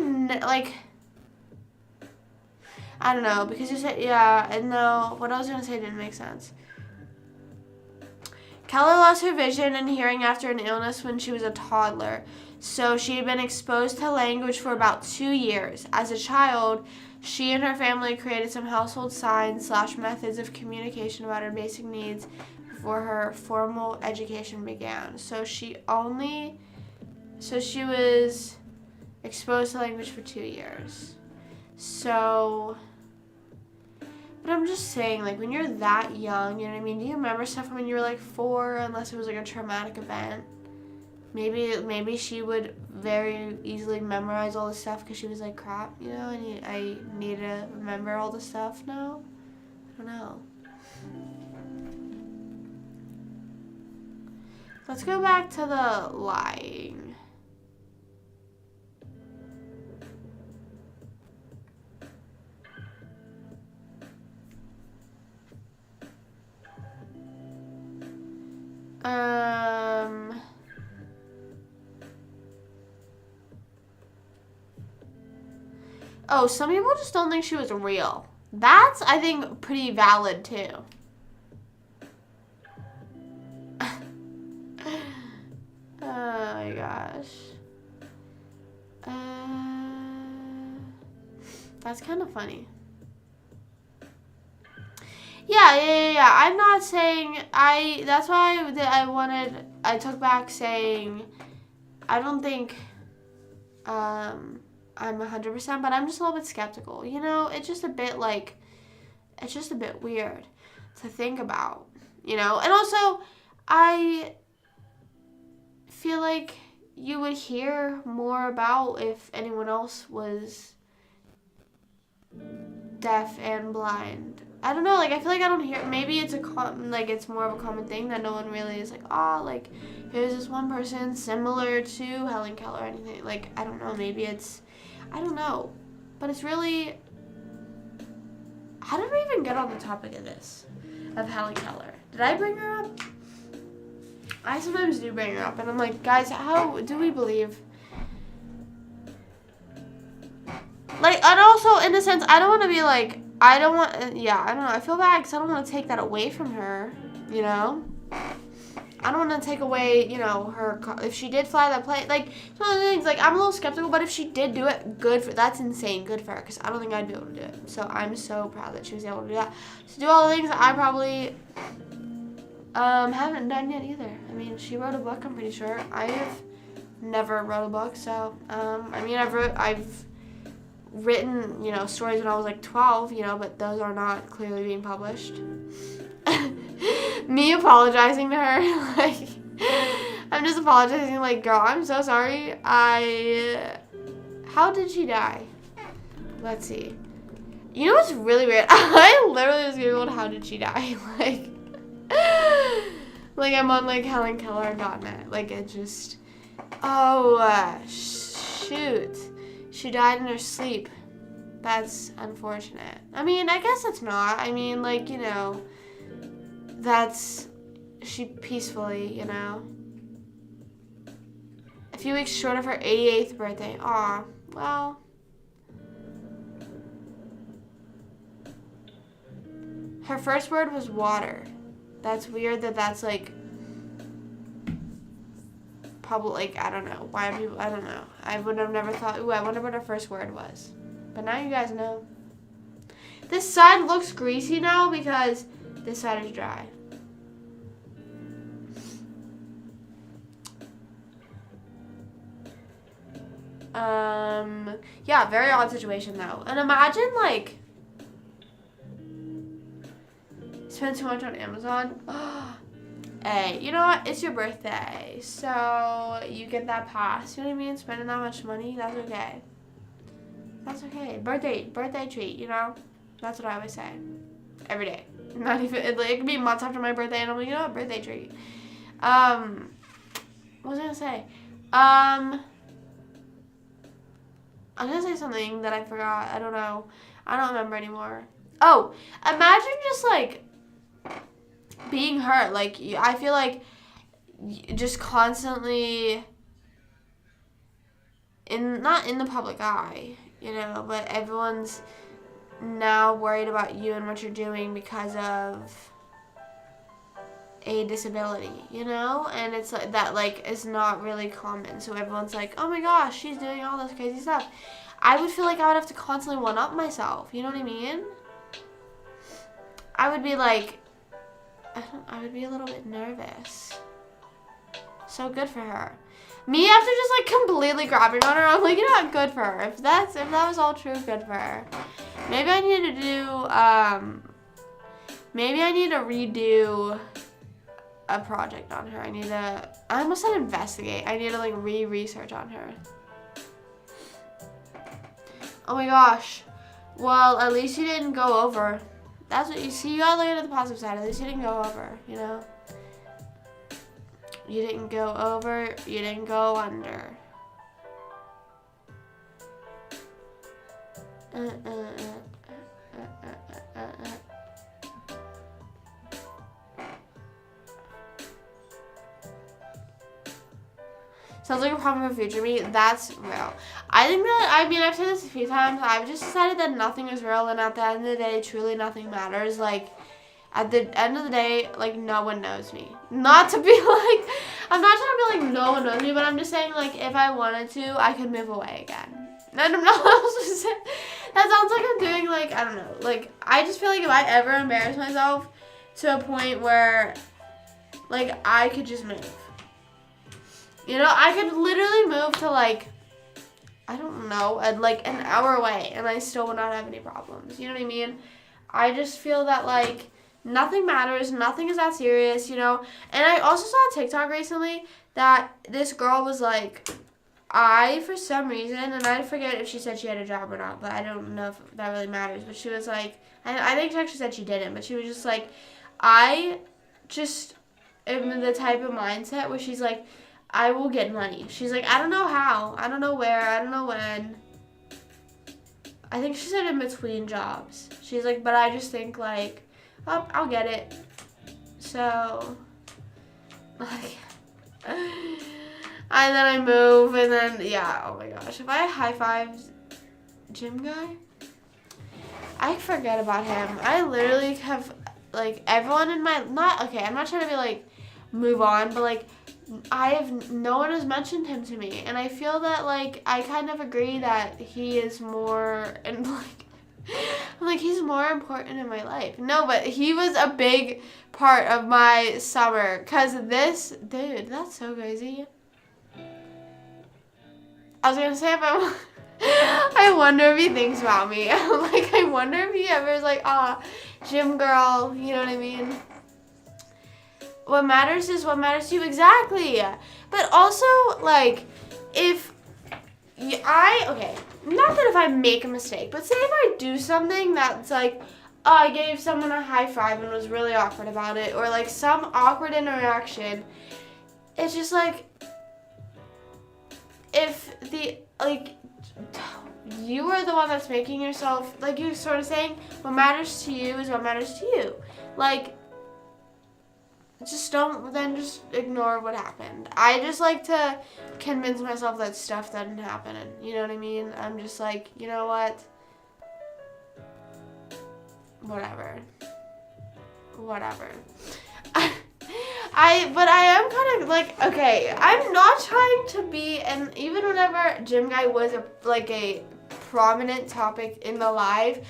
I don't know, because you said, yeah, and no, what I was going to say didn't make sense. Keller lost her vision and hearing after an illness when she was a toddler, so she had been exposed to language for about 2 years. As a child, she and her family created some household signs / methods of communication about her basic needs before her formal education began. So she was exposed to language for 2 years. So, but I'm just saying, when you're that young, you know what I mean? Do you remember stuff from when you were 4, unless it was a traumatic event? Maybe she would very easily memorize all this stuff because she was crap, you know? I need to remember all this stuff now. I don't know. Let's go back to the lying. Oh, some people just don't think she was real. That's, I think, pretty valid, too. Oh, my gosh. That's kind of funny. Yeah. I'm not saying, that's why I took back saying, I don't think, I'm 100%, but I'm just a little bit skeptical. You know, it's just a bit weird to think about, you know? And also, I feel like you would hear more about if anyone else was deaf and blind. I don't know, I feel like I don't hear, maybe it's it's more of a common thing that no one really is here's this one person similar to Helen Keller or anything. I don't know, maybe it's, I don't know. But it's really, how did we even get on the topic of this? Of Helen Keller? Did I bring her up? I sometimes do bring her up, and I'm like, guys, how do we believe? And also, in a sense, I don't want to be I don't know, I feel bad because I don't want to take that away from her, you know? I don't want to take away, you know, if she did fly that plane, some of the things, I'm a little skeptical, but if she did do it, that's insane, good for her, because I don't think I'd be able to do it. So I'm so proud that she was able to do that. To do all the things that I probably haven't done yet either. I mean, she wrote a book, I'm pretty sure. I've never wrote a book, so, I've written, you know, stories when I was 12, you know, but those are not clearly being published. Me apologizing to her, I'm just apologizing, girl, I'm so sorry. How did she die? Let's see. You know what's really weird? I literally just googled how did she die, Like, I'm on, like, HelenKeller.net. Like, it just... Oh, shoot. She died in her sleep. That's unfortunate. I mean, I guess it's not. I mean, like, you know, that's... She peacefully, you know. A few weeks short of her 88th birthday. Aw, well... Her first word was water. That's weird that that's, like... Probably, like, I don't know. Why are people... I don't know. I would have never thought... Ooh, I wonder what her first word was. But now you guys know. This side looks greasy now because this side is dry. Yeah, very odd situation though. And imagine, like... Spend too much on Amazon. Hey, you know what? It's your birthday, so you get that pass. You know what I mean? Spending that much money, that's okay. That's okay. Birthday treat, you know? That's what I always say. Every day. Not even, it could be months after my birthday, and I'm like, you know what? Birthday treat. What was I gonna say? I'm gonna say something that I forgot. I don't know. I don't remember anymore. Oh, imagine just, like, being hurt. Like, I feel like just constantly not in the public eye, you know, but everyone's now worried about you and what you're doing because of a disability, you know? And it's like that, like, is not really common. So everyone's like, oh my gosh, she's doing all this crazy stuff. I would feel like I would have to constantly one-up myself, you know what I mean? I would be like, I would be a little bit nervous. So good for her. Me, after just, like, completely grabbing on her, I'm like, you know what, good for her. If that was all true, good for her. Maybe I need to do, maybe I need to redo a project on her. I almost said investigate. I need to, like, research on her. Oh my gosh. Well, at least you didn't go over. That's what you see. You gotta look at the positive side. At least you didn't go over, you know? You didn't go over. You didn't go under. Sounds like a problem for future me. That's real. I think that, I mean, I've said this a few times. I've just decided that nothing is real, and at the end of the day, truly nothing matters. Like, at the end of the day, like, no one knows me. Not to be like, I'm not trying to be like, no one knows me, but I'm just saying, like, if I wanted to, I could move away again. And I'm not supposed to say, that sounds like I'm doing, like, I don't know. Like, I just feel like if I ever embarrass myself to a point where, like, I could just move. You know, I could literally move to, like, I don't know, like, an hour away, and I still would not have any problems. You know what I mean? I just feel that, like, nothing matters. Nothing is that serious, you know? And I also saw a TikTok recently that this girl was like, for some reason, and I forget if she said she had a job or not, but I don't know if that really matters, but she was like, I think she actually said she didn't, but she was just like, I just am the type of mindset where she's like, I will get money. She's like, I don't know how. I don't know where. I don't know when. I think she said in between jobs. She's like, but I just think, like, oh, I'll get it. So, like, and then I move, and then, yeah, oh my gosh. If I high-fived gym guy, I forget about him. I literally have, like, everyone in my, I'm not trying to be, like, move on, but, like, no one has mentioned him to me, and I feel that, like, I kind of agree that he is more, and, like, I'm like, he's more important in my life. No, but he was a big part of my summer, because dude, that's so crazy. I was gonna say, I wonder if he thinks about me. Like, I wonder if he ever is like, gym girl, you know what I mean? What matters is what matters to you, exactly. But also, like, not that if I make a mistake, but say if I do something that's like, oh, I gave someone a high five and was really awkward about it, or like some awkward interaction. It's just like, if the, like, you are the one that's making yourself, like you're sort of saying, what matters to you is what matters to you. Like, just just ignore what happened. I just like to convince myself that stuff doesn't happen, and you know what I mean? I'm just like, you know what? Whatever. But I am kind of like, okay, I'm not trying to be, and even whenever Gym Guy was a prominent topic in the live,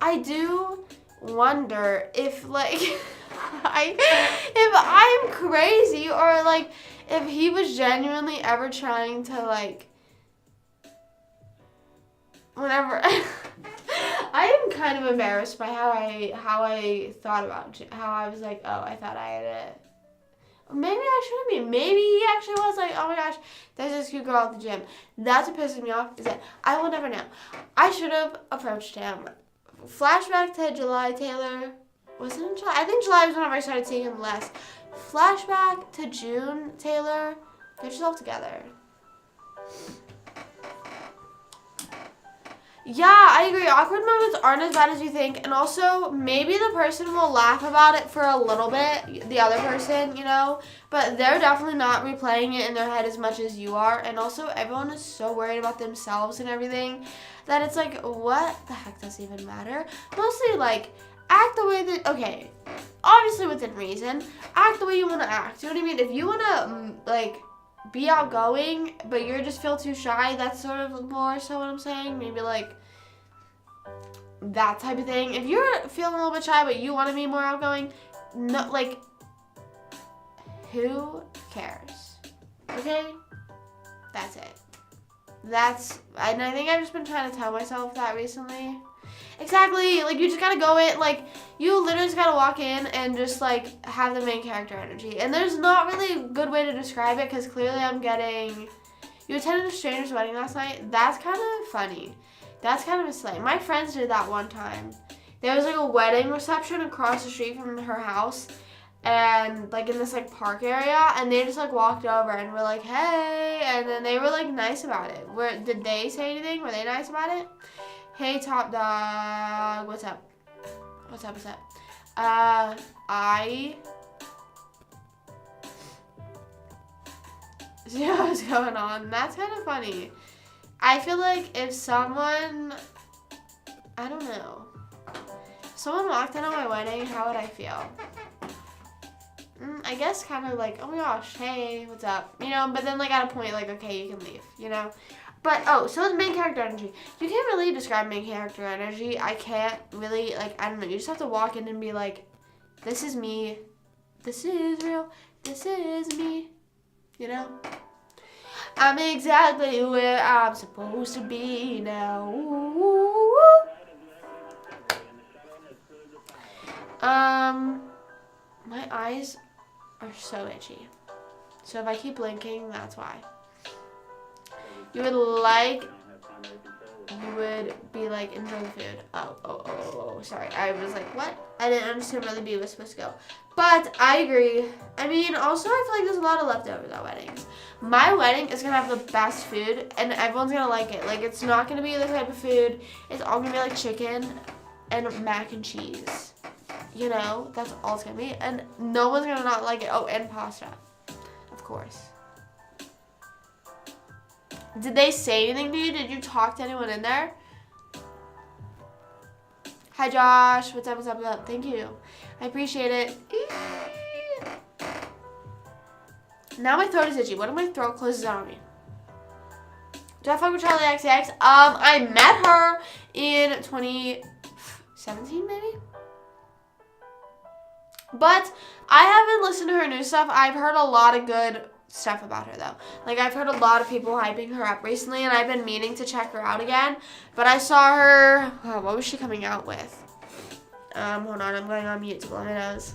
I do wonder if like, if I'm crazy, or like, if he was genuinely ever trying to like, whenever, I am kind of embarrassed by how I thought about how I was like, oh, I thought I had it. Maybe I shouldn't be. Maybe he actually was like, oh my gosh, there's this cute girl at the gym. That's what pisses me off, is that I will never know. I should have approached him. Flashback to July Taylor. Was it in July? I think July was whenever I started seeing him less. Flashback to June Taylor. Get yourself together. Yeah, I agree. Awkward moments aren't as bad as you think. And also, maybe the person will laugh about it for a little bit, the other person, you know. But they're definitely not replaying it in their head as much as you are. And also, everyone is so worried about themselves and everything that it's like, what the heck does even matter? Mostly, like, act the way that, okay, obviously within reason, act the way you want to act. You know what I mean? If you want to, like, be outgoing, but you just feel too shy, that's sort of more so what I'm saying. Maybe, like, that type of thing. If you're feeling a little bit shy, but you want to be more outgoing, no, like, who cares? Okay? That's it. And I think I've just been trying to tell myself that recently. Exactly. Like, you just gotta go in, like, you literally just gotta walk in and just, like, have the main character energy. And there's not really a good way to describe it, because clearly you attended a stranger's wedding last night. That's kind of funny. That's kind of a slang. My friends did that one time. There was, like, a wedding reception across the street from her house, and, like, in this, like, park area, and they just, like, walked over and were like, hey, and then they were, like, nice about it. Did they say anything? Were they nice about it? Hey, Top Dog, what's up? What's up? See what's going on. That's kind of funny. I feel like if someone, I don't know, someone walked in on my wedding, how would I feel? I guess kind of like, oh my gosh, hey, what's up? You know, but then like at a point, like, okay, you can leave, you know? But, so it's main character energy. You can't really describe main character energy. I can't really, like, I don't know. You just have to walk in and be like, this is me. This is real. This is me. You know? I'm exactly where I'm supposed to be now. Ooh. My eyes are so itchy. So if I keep blinking, that's why. You would be like, enjoy the food. Oh, sorry. I was like, what? I didn't understand where the bee was supposed to go. But I agree. I mean, also, I feel like there's a lot of leftovers at weddings. My wedding is going to have the best food, and everyone's going to like it. Like, it's not going to be the type of food. It's all going to be like chicken and mac and cheese. You know, that's all it's going to be. And no one's going to not like it. Oh, and pasta. Of course. Did they say anything to you? Did you talk to anyone in there? Hi, Josh. What's up? Thank you. I appreciate it. Now my throat is itchy. What if my throat closes on me? Do I fuck with Charlie XX? I met her in 2017, maybe? But I haven't listened to her new stuff. I've heard a lot of good stuff about her, though. Like, I've heard a lot of people hyping her up recently, and I've been meaning to check her out again. But I saw her, what was she coming out with? Hold on, I'm going on mute to blow my nose.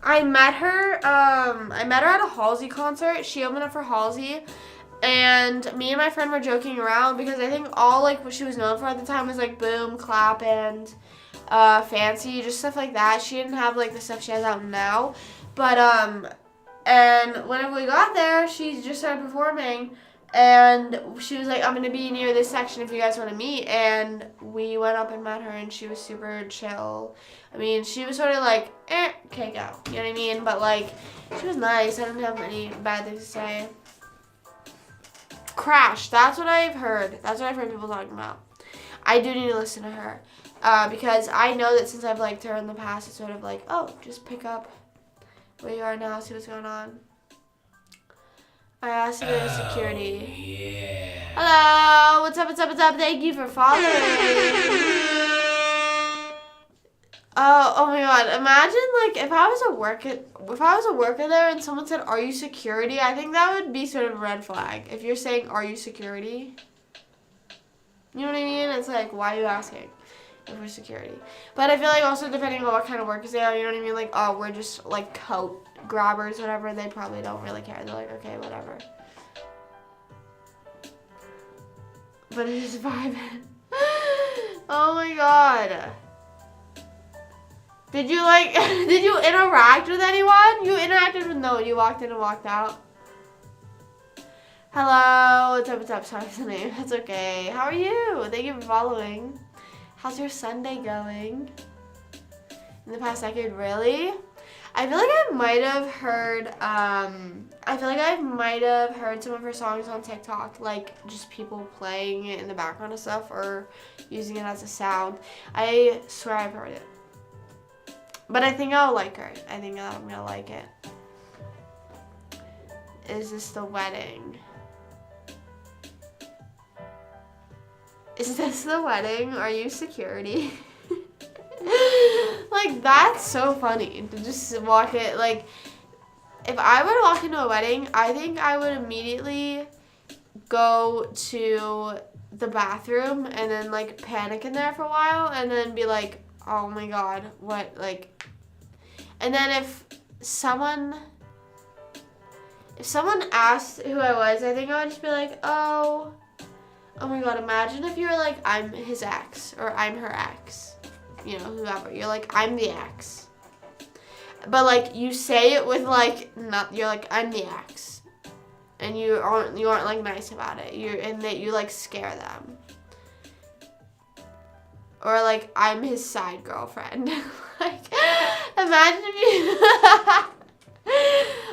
I met her at a Halsey concert. She opened up for Halsey. And me and my friend were joking around because I think all like what she was known for at the time was like Boom, Clap, and Fancy, just stuff like that. She didn't have like the stuff she has out now. But and whenever we got there, she just started performing, and she was like, "I'm gonna be near this section if you guys want to meet." And we went up and met her, and she was super chill. I mean, she was sort of like, okay, go. You know what I mean? But like, she was nice. I didn't have any bad things to say. Crash. That's what I've heard. That's what I've heard people talking about. I do need to listen to her because I know that since I've liked her in the past, it's sort of like, oh, just pick up where you are now, see what's going on. I asked you to go to security. Yeah. Hello. What's up? What's up? What's up? Thank you for following. Oh my God! Imagine like if I was a worker there and someone said, "Are you security?" I think that would be sort of a red flag. If you're saying, "Are you security?" You know what I mean? It's like, why are you asking if we're security? But I feel like also depending on what kind of workers they are, you know what I mean? Like, oh, we're just like coat grabbers, whatever. They probably don't really care. They're like, okay, whatever. But it is vibing. Oh my God. Did you interact with anyone? You interacted with no one. You walked in and walked out. Hello. What's up? Sorry for the name. That's okay. How are you? Thank you for following. How's your Sunday going? In the past decade, really? I feel like I might have heard some of her songs on TikTok, like just people playing it in the background and stuff or using it as a sound. I swear I've heard it. But I think I'll like her. I think I'm gonna like it. Is this the wedding? Is this the wedding? Are you security? Like, that's so funny to just walk it. Like, if I were to walk into a wedding, I think I would immediately go to the bathroom and then, like, panic in there for a while and then be like, oh my God, what, like, and then if someone asked who I was, I think I would just be like, oh my God, imagine if you were like, I'm his ex, or I'm her ex, you know, whoever, you're like, I'm the ex, but like, you say it with like, you're like, I'm the ex, and you aren't like nice about it, and that you like scare them. Or, like, I'm his side girlfriend. Like, imagine if you...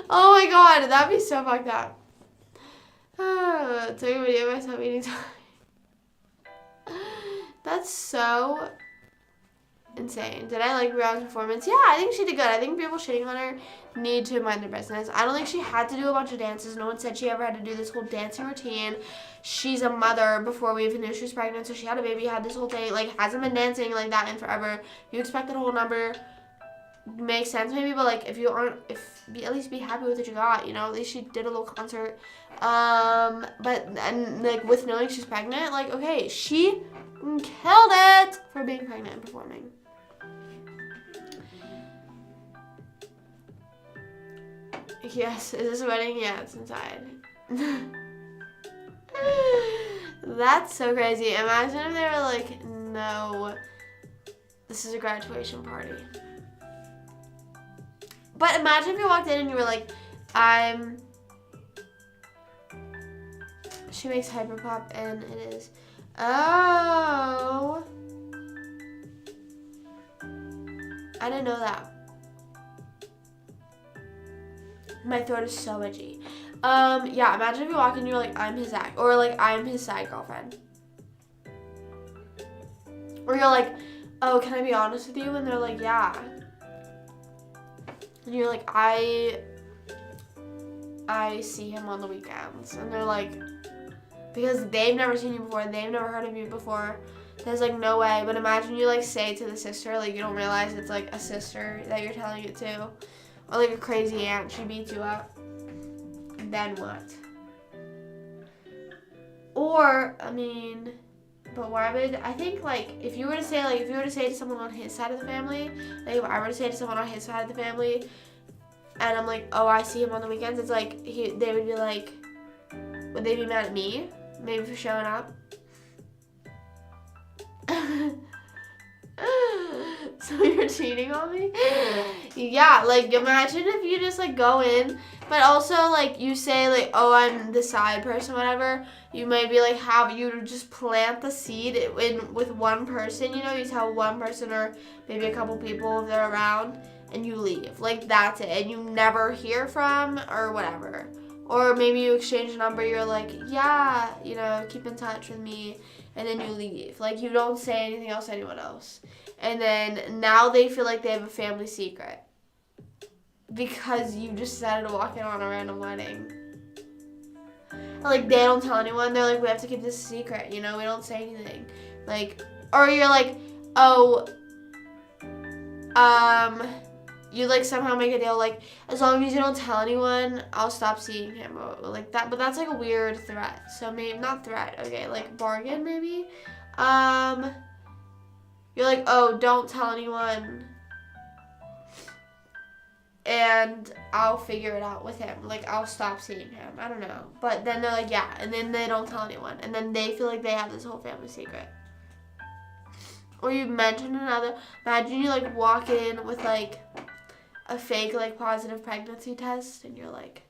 Oh, my God. That'd be so fucked up. Took a video of myself eating time. That's so insane. Did I like Rihanna's performance? Yeah, I think she did good. I think people shitting on her need to mind their business. I don't think she had to do a bunch of dances. No one said she ever had to do this whole dancing routine. She's a mother before we even knew she was pregnant, so she had a baby, had this whole thing, like, hasn't been dancing like that in forever. You expect that whole number. Makes sense maybe, but like, if you aren't, at least be happy with what you got, you know, at least she did a little concert. And like, with knowing she's pregnant, like, okay, she killed it for being pregnant and performing. Yes, is this a wedding? Yeah, it's inside. That's so crazy. Imagine if they were like, no, this is a graduation party. But imagine if you walked in and you were like, she makes hyperpop and it is, oh, I didn't know that. My throat is so itchy. Yeah, imagine if you walk in and you're like, I'm his ex, or like, I'm his side girlfriend. Or you're like, oh, can I be honest with you? And they're like, yeah. And you're like, I see him on the weekends. And they're like, because they've never seen you before, they've never heard of you before. There's like no way. But imagine you like say to the sister, like you don't realize it's like a sister that you're telling it to. Or like a crazy aunt, she beats you up. Then what? Or, I mean, but why would, I think like, if you were to say to someone on his side of the family, like if I were to say to someone on his side of the family, and I'm like, oh, I see him on the weekends, it's like, they would be like, would they be mad at me? Maybe for showing up? So you're cheating on me? Yeah, like, imagine if you just, like, go in, but also, like, you say, like, oh, I'm the side person, whatever. You might be, like, have you just plant the seed with one person, you know? You tell one person or maybe a couple people if they're around, and you leave. Like, that's it. And you never hear from or whatever. Or maybe you exchange a number, you're like, yeah, you know, keep in touch with me, and then you leave. Like, you don't say anything else to anyone else. And then now they feel like they have a family secret because you just decided to walk in on a random wedding. And, like, they don't tell anyone. They're like, we have to keep this a secret, you know? We don't say anything. Like, or you're like, oh, you, like, somehow make a deal, like, as long as you don't tell anyone, I'll stop seeing him, or like that. But that's, like, a weird threat. So maybe, not threat, okay, like, bargain, maybe? You're like, oh, don't tell anyone, and I'll figure it out with him. Like, I'll stop seeing him. I don't know. But then they're like, yeah, and then they don't tell anyone. And then they feel like they have this whole family secret. Or you imagine you, like, walk in with, like, a fake, like, positive pregnancy test, and you're like,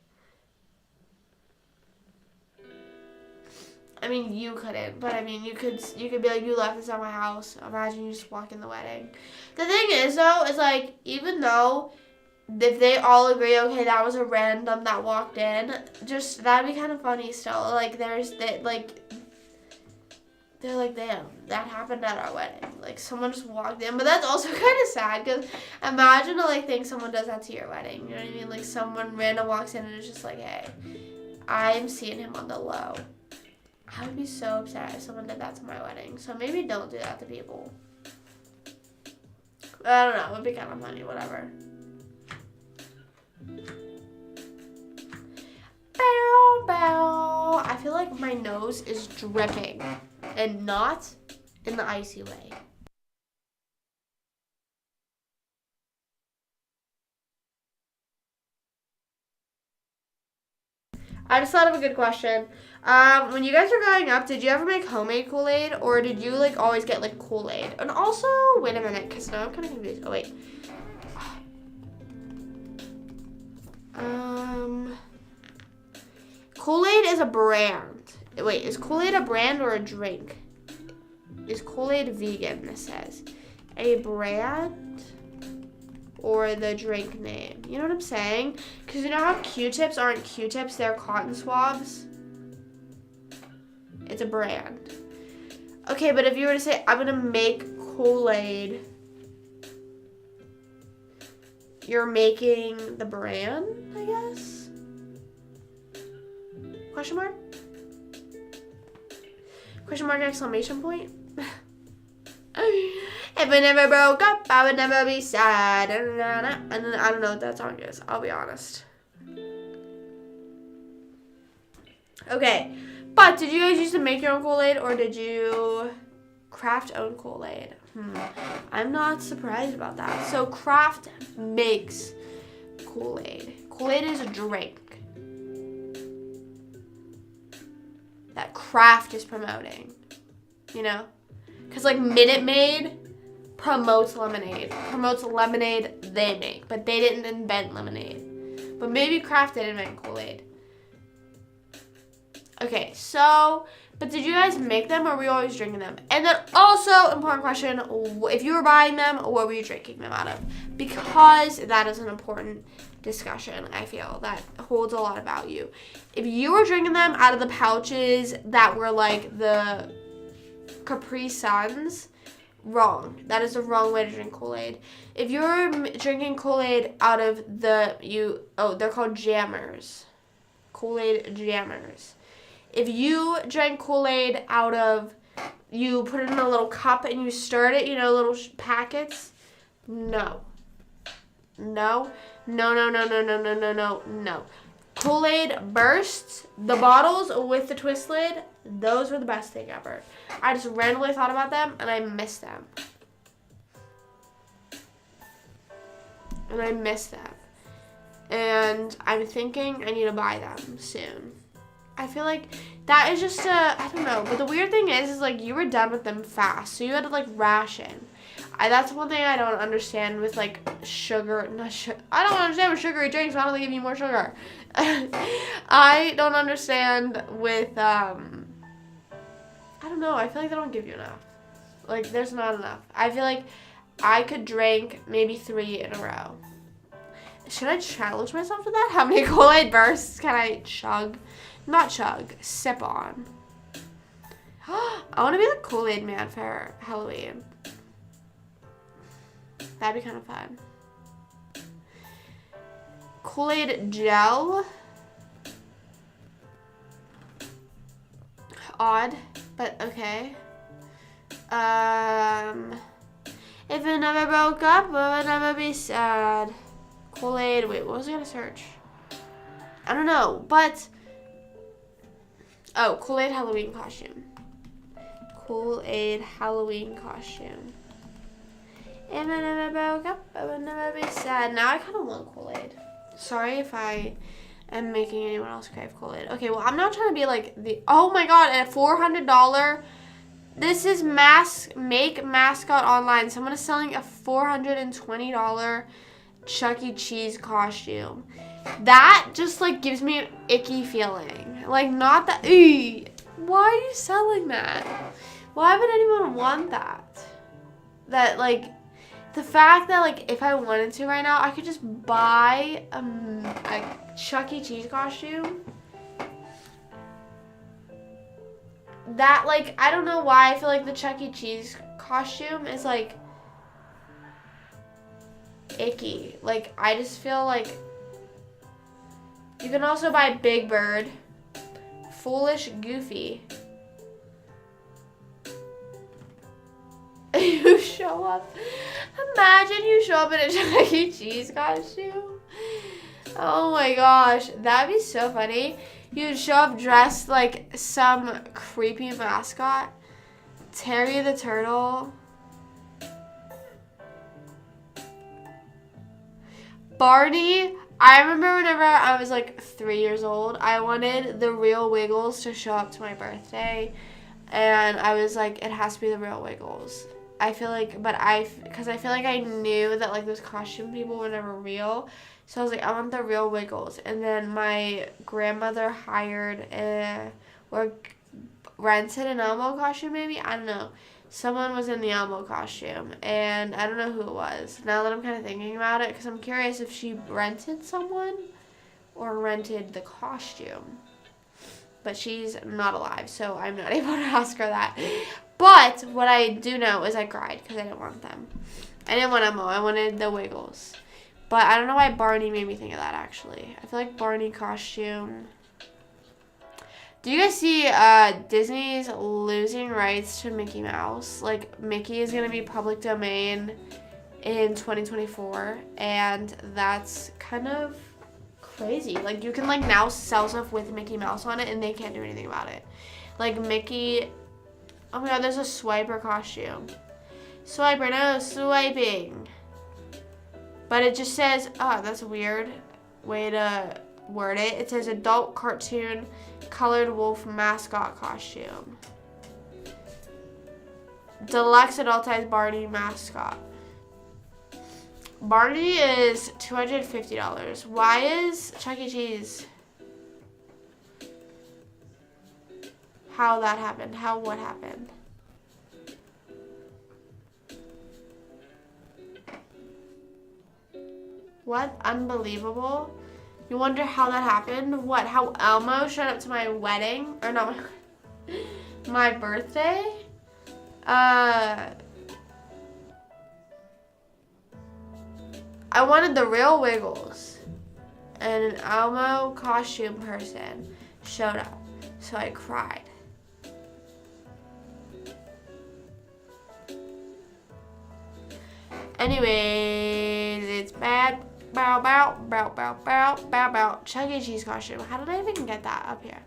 I mean, you couldn't, but I mean, you could be like, you left this at my house. Imagine you just walk in the wedding. The thing is, though, is, like, even though if they all agree, okay, that was a random that walked in, just, that'd be kind of funny still. Like, they're like, damn, that happened at our wedding. Like, someone just walked in. But that's also kind of sad, because imagine to, like, think someone does that to your wedding. You know what I mean? Like, someone random walks in and is just like, hey, I'm seeing him on the low. I would be so upset if someone did that to my wedding. So maybe don't do that to people. I don't know. It would be kind of funny. Whatever. Bow, bow. I feel like my nose is dripping. And not in the icy way. I just thought of a good question. When you guys were growing up, did you ever make homemade Kool-Aid, or did you, like, always get, like, Kool-Aid? And also, wait a minute, because now I'm kind of confused. Oh, wait. Kool-Aid is a brand. Wait, is Kool-Aid a brand or a drink? Is Kool-Aid vegan, this says. A brand or the drink name? You know what I'm saying? Because you know how Q-tips aren't Q-tips, they're cotton swabs? It's a brand. Okay, but if you were to say, I'm going to make Kool-Aid, you're making the brand, I guess? Question mark? Question mark, exclamation point? If we never broke up, I would never be sad. And then I don't know what that song is, I'll be honest. Okay, but did you guys used to make your own Kool-Aid, or did you Kraft own Kool-Aid? I'm not surprised about that. So Kraft makes Kool-Aid. Kool-Aid is a drink that Kraft is promoting, you know? Because, like, Minute Maid promotes lemonade. Promotes lemonade they make. But they didn't invent lemonade. But maybe Kraft did invent Kool-Aid. Okay, so, but did you guys make them, or were you always drinking them? And then also, important question, if you were buying them, what were you drinking them out of? Because that is an important discussion, I feel, that holds a lot of value. If you were drinking them out of the pouches that were like the Capri Suns, wrong. That is the wrong way to drink Kool-Aid. If you're drinking Kool-Aid out of they're called jammers. Kool-Aid jammers. If you drank Kool-Aid out of, you put it in a little cup and you stirred it, you know, little packets, no. No. Kool-Aid bursts, the bottles with the twist lid, those were the best thing ever. I just randomly thought about them, and I missed them. and I'm thinking I need to buy them soon. I feel like that is just I don't know. But the weird thing is like you were done with them fast, so you had to like ration. That's one thing I don't understand with like sugar. I don't understand with sugary drinks. Why don't they give you more sugar? I don't understand with I don't know. I feel like they don't give you enough. Like there's not enough. I feel like I could drink maybe 3 in a row. Should I challenge myself to that? How many Kool-Aid bursts can I chug? Not chug, sip on. I want to be the Kool-Aid man for Halloween. That'd be kind of fun. Kool-Aid gel. Odd, but okay. If it never broke up, it would never be sad. Kool-Aid, wait, what was I gonna search? I don't know, but oh, Kool-Aid Halloween costume. Kool-Aid Halloween costume. If it never broke up, it would never be sad. Now I kind of want Kool-Aid. Sorry if I am making anyone else crave Kool-Aid. Okay, well, I'm not trying to be like the, oh my god, at $400, this is make mascot online. Someone is selling a $420 Chuck E. Cheese costume. That just like gives me an icky feeling. Like not that, why are you selling that? Why would anyone want that? That like, the fact that like if I wanted to right now, I could just buy a Chuck E. Cheese costume. That like, I don't know why I feel like the Chuck E. Cheese costume is like icky. Like I just feel like you can also buy Big Bird, Foolish Goofy. You show up. Imagine you show up in a Chuck E. Cheese costume. Oh my gosh, that'd be so funny. You'd show up dressed like some creepy mascot. Terry the Turtle. Barney. I remember whenever I was like 3 years old, I wanted the Real Wiggles to show up to my birthday. And I was like, it has to be the Real Wiggles. I feel like, because I feel like I knew that like those costume people were never real. So I was like, I want the Real Wiggles. And then my grandmother hired or rented an Elmo costume maybe? I don't know. Someone was in the Elmo costume. And I don't know who it was. Now that I'm kind of thinking about it, because I'm curious if she rented someone or rented the costume. But she's not alive, so I'm not able to ask her that. But what I do know is I cried because I didn't want them. I didn't want Elmo. I wanted the Wiggles. But I don't know why Barney made me think of that, actually. I feel like Barney costume. Do you guys see Disney's losing rights to Mickey Mouse? Like, Mickey is going to be public domain in 2024. And that's kind of crazy. Like, you can, like, now sell stuff with Mickey Mouse on it, and they can't do anything about it. Like, Mickey... Oh, my God, there's a Swiper costume. Swiper, no, swiping. But it just says... Oh, that's a weird way to word it. It says adult cartoon colored wolf mascot costume. Deluxe adultized Barney mascot. Barney is $250. Why is Chuck E. Cheese? How that happened? What happened? What? Unbelievable. You wonder how that happened? What? How Elmo showed up to my wedding? Or not my birthday? I wanted the Real Wiggles. And an Elmo costume person showed up. So I cried. Anyways, it's bad. Bow, bow, bow, bow, bow, bow, bow. Chuck E. Cheese costume. How did I even get that up here?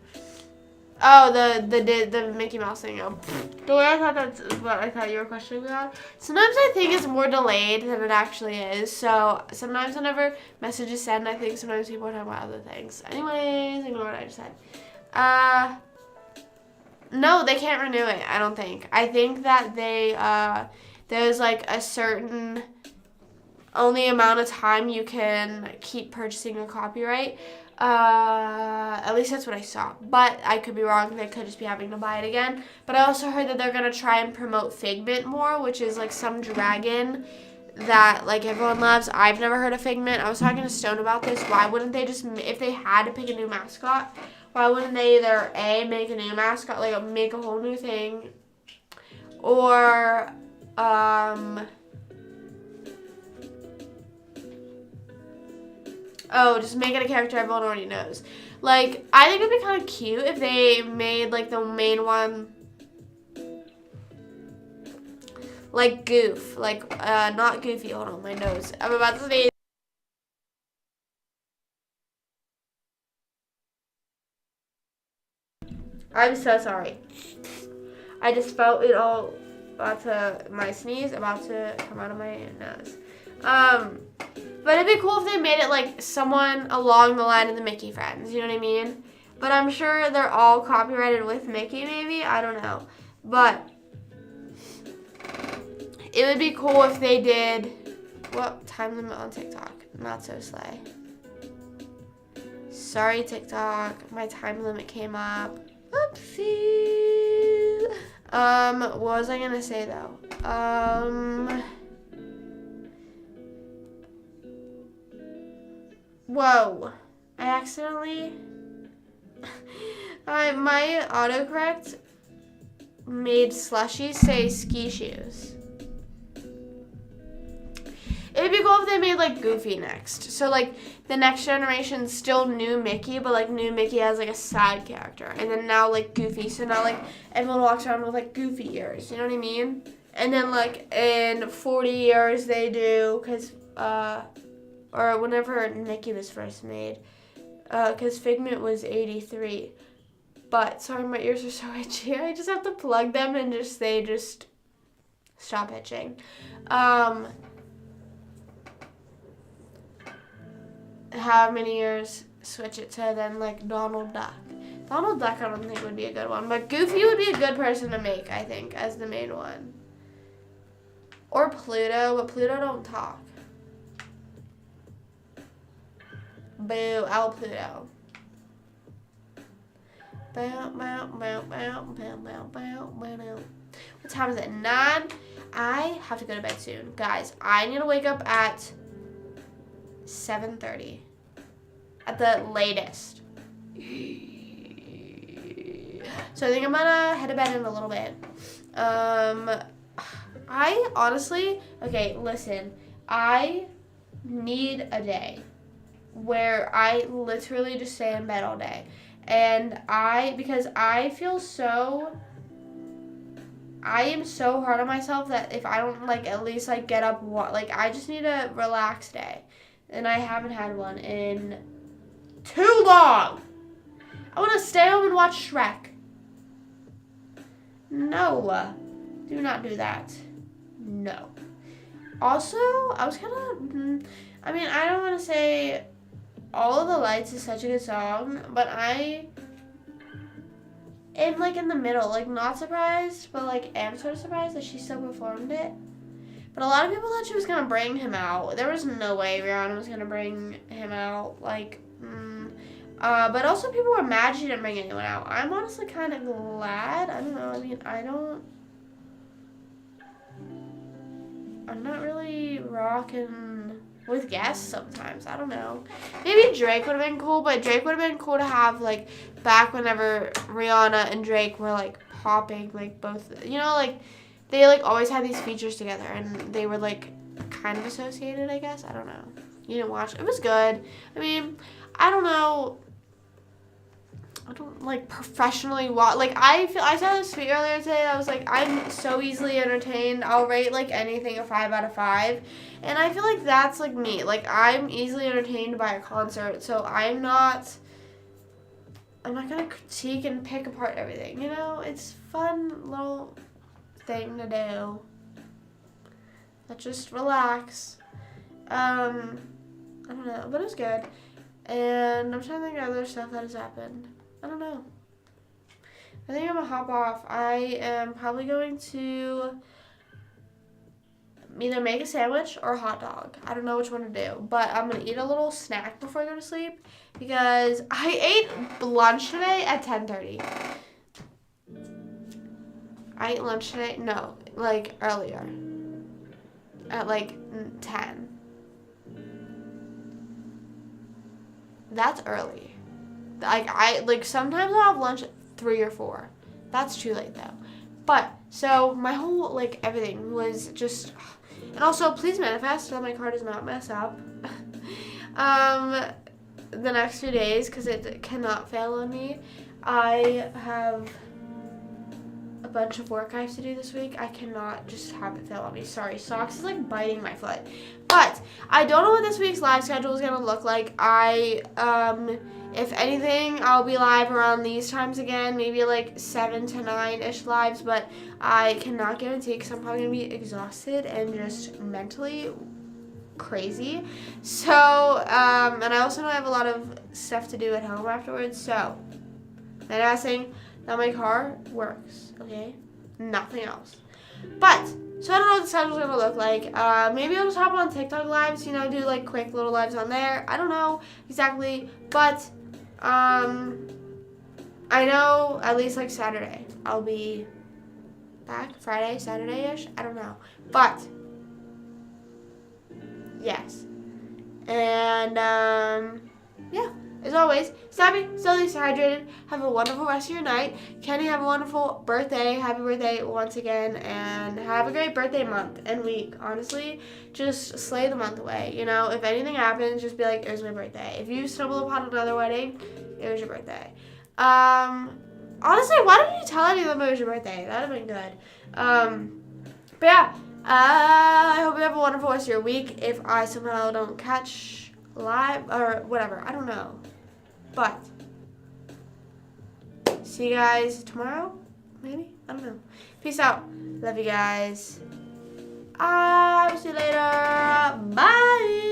Oh, the Mickey Mouse thing. Oh, the way I thought that's what I thought you were questioning about. Sometimes I think it's more delayed than it actually is. So sometimes whenever messages send, I think sometimes people are talking about other things. Anyways, ignore what I just said. No, they can't renew it. I don't think. I think that there's like a certain only amount of time you can keep purchasing a copyright. At least that's what I saw. But I could be wrong. They could just be having to buy it again. But I also heard that they're going to try and promote Figment more, which is like some dragon that like everyone loves. I've never heard of Figment. I was talking to Stone about this. Why wouldn't they just, if they had to pick a new mascot, why wouldn't they either A, make a new mascot, like make a whole new thing, or just make it a character everyone already knows. Like, I think it'd be kind of cute if they made, like, the main one, like, Goof. Like, not Goofy. Hold on, my nose. I'm about to sneeze. I'm so sorry. I just felt it all my sneeze about to come out of my nose. But it'd be cool if they made it like someone along the line of the Mickey friends, you know what I mean? But I'm sure they're all copyrighted with Mickey, maybe? I don't know. But it would be cool if they did, what, time limit on TikTok? Not so slay. Sorry, TikTok. My time limit came up. Oopsie. What was I gonna say though? Whoa, I accidentally, my autocorrect made slushies say ski shoes. It'd be cool if they made like Goofy next. So like the next generation still knew Mickey, but like knew Mickey as like a side character. And then now like Goofy. So now like everyone walks around with like Goofy ears. You know what I mean? And then like in 40 years they do, or whenever Mickey was first made, because Figment was 83. But sorry, my ears are so itchy. I just have to plug them and they just stop itching. How many years switch it to then like Donald Duck? Donald Duck I don't think would be a good one, but Goofy would be a good person to make, I think, as the main one. Or Pluto, but Pluto don't talk. Boo, owl Pluto. What time is it? 9? I have to go to bed soon. Guys, I need to wake up at 7:30 at the latest. So I think I'm gonna head to bed in a little bit. I honestly, okay, listen, I need a day where I literally just stay in bed all day. And because I am so hard on myself that if I don't like at least like get up, like I just need a relaxed day. And I haven't had one in too long. I want to stay home and watch Shrek. No, do not do that. No. Also, I was kind of, I don't want to say All of the Lights is such a good song, but I am like in the middle, like not surprised, but like am sort of surprised that she still performed it. But a lot of people thought she was going to bring him out. There was no way Rihanna was going to bring him out. Like, but also people were mad she didn't bring anyone out. I'm honestly kind of glad. I don't know. I'm not really rocking with guests sometimes. I don't know. Maybe Drake would have been cool, but Drake would have been cool to have, like, back whenever Rihanna and Drake were, like, popping, like, both, you know, like, they, like, always had these features together, and they were, like, kind of associated, I guess. I don't know. You didn't watch. It was good. I mean, I don't know. I don't, like, professionally watch. Like, I saw this tweet earlier today. I was like, I'm so easily entertained. I'll rate, like, anything a 5 out of 5. And I feel like that's, like, me. Like, I'm easily entertained by a concert, so I'm not I'm not gonna critique and pick apart everything. You know, it's fun little thing to do. Let's just relax. I don't know, but it's good. And I'm trying to think of other stuff that has happened. I don't know. I think I'm gonna hop off. I am probably going to either make a sandwich or a hot dog. I don't know which one to do, but I'm gonna eat a little snack before I go to sleep because I ate lunch today at 10:30. I ate lunch today? No, like earlier. At like 10. That's early. Like sometimes I'll have lunch at 3 or 4. That's too late though. But so my whole like everything was just, and also please manifest that my car does not mess up the next few days because it cannot fail on me. I have a bunch of work I have to do this week. I cannot just have it fail on me. Sorry, socks is like biting my foot. But I don't know what this week's live schedule is gonna look like. If anything, I'll be live around these times again, maybe like 7 to 9-ish lives, but I cannot guarantee because I'm probably gonna be exhausted and just mentally crazy. So, and I also know I have a lot of stuff to do at home afterwards, so manifesting that my car works, okay? Nothing else. But, so I don't know what the schedule's gonna look like. Maybe I'll just hop on TikTok lives, you know, do like quick little lives on there. I don't know exactly, but I know at least like Saturday I'll be back. Friday, Saturday-ish, I don't know. But, yes. And, yeah. As always, stay happy, stay hydrated, have a wonderful rest of your night. Kenny, have a wonderful birthday. Happy birthday once again, and have a great birthday month and week. Honestly, just slay the month away. You know, if anything happens, just be like, it was my birthday. If you stumble upon another wedding, it was your birthday. Honestly, why didn't you tell any of them it was your birthday? That would have been good. But yeah, I hope you have a wonderful rest of your week. If I somehow don't catch live or whatever, I don't know. But see you guys tomorrow, maybe? I don't know. Peace out. Love you guys. I'll see you later. Bye.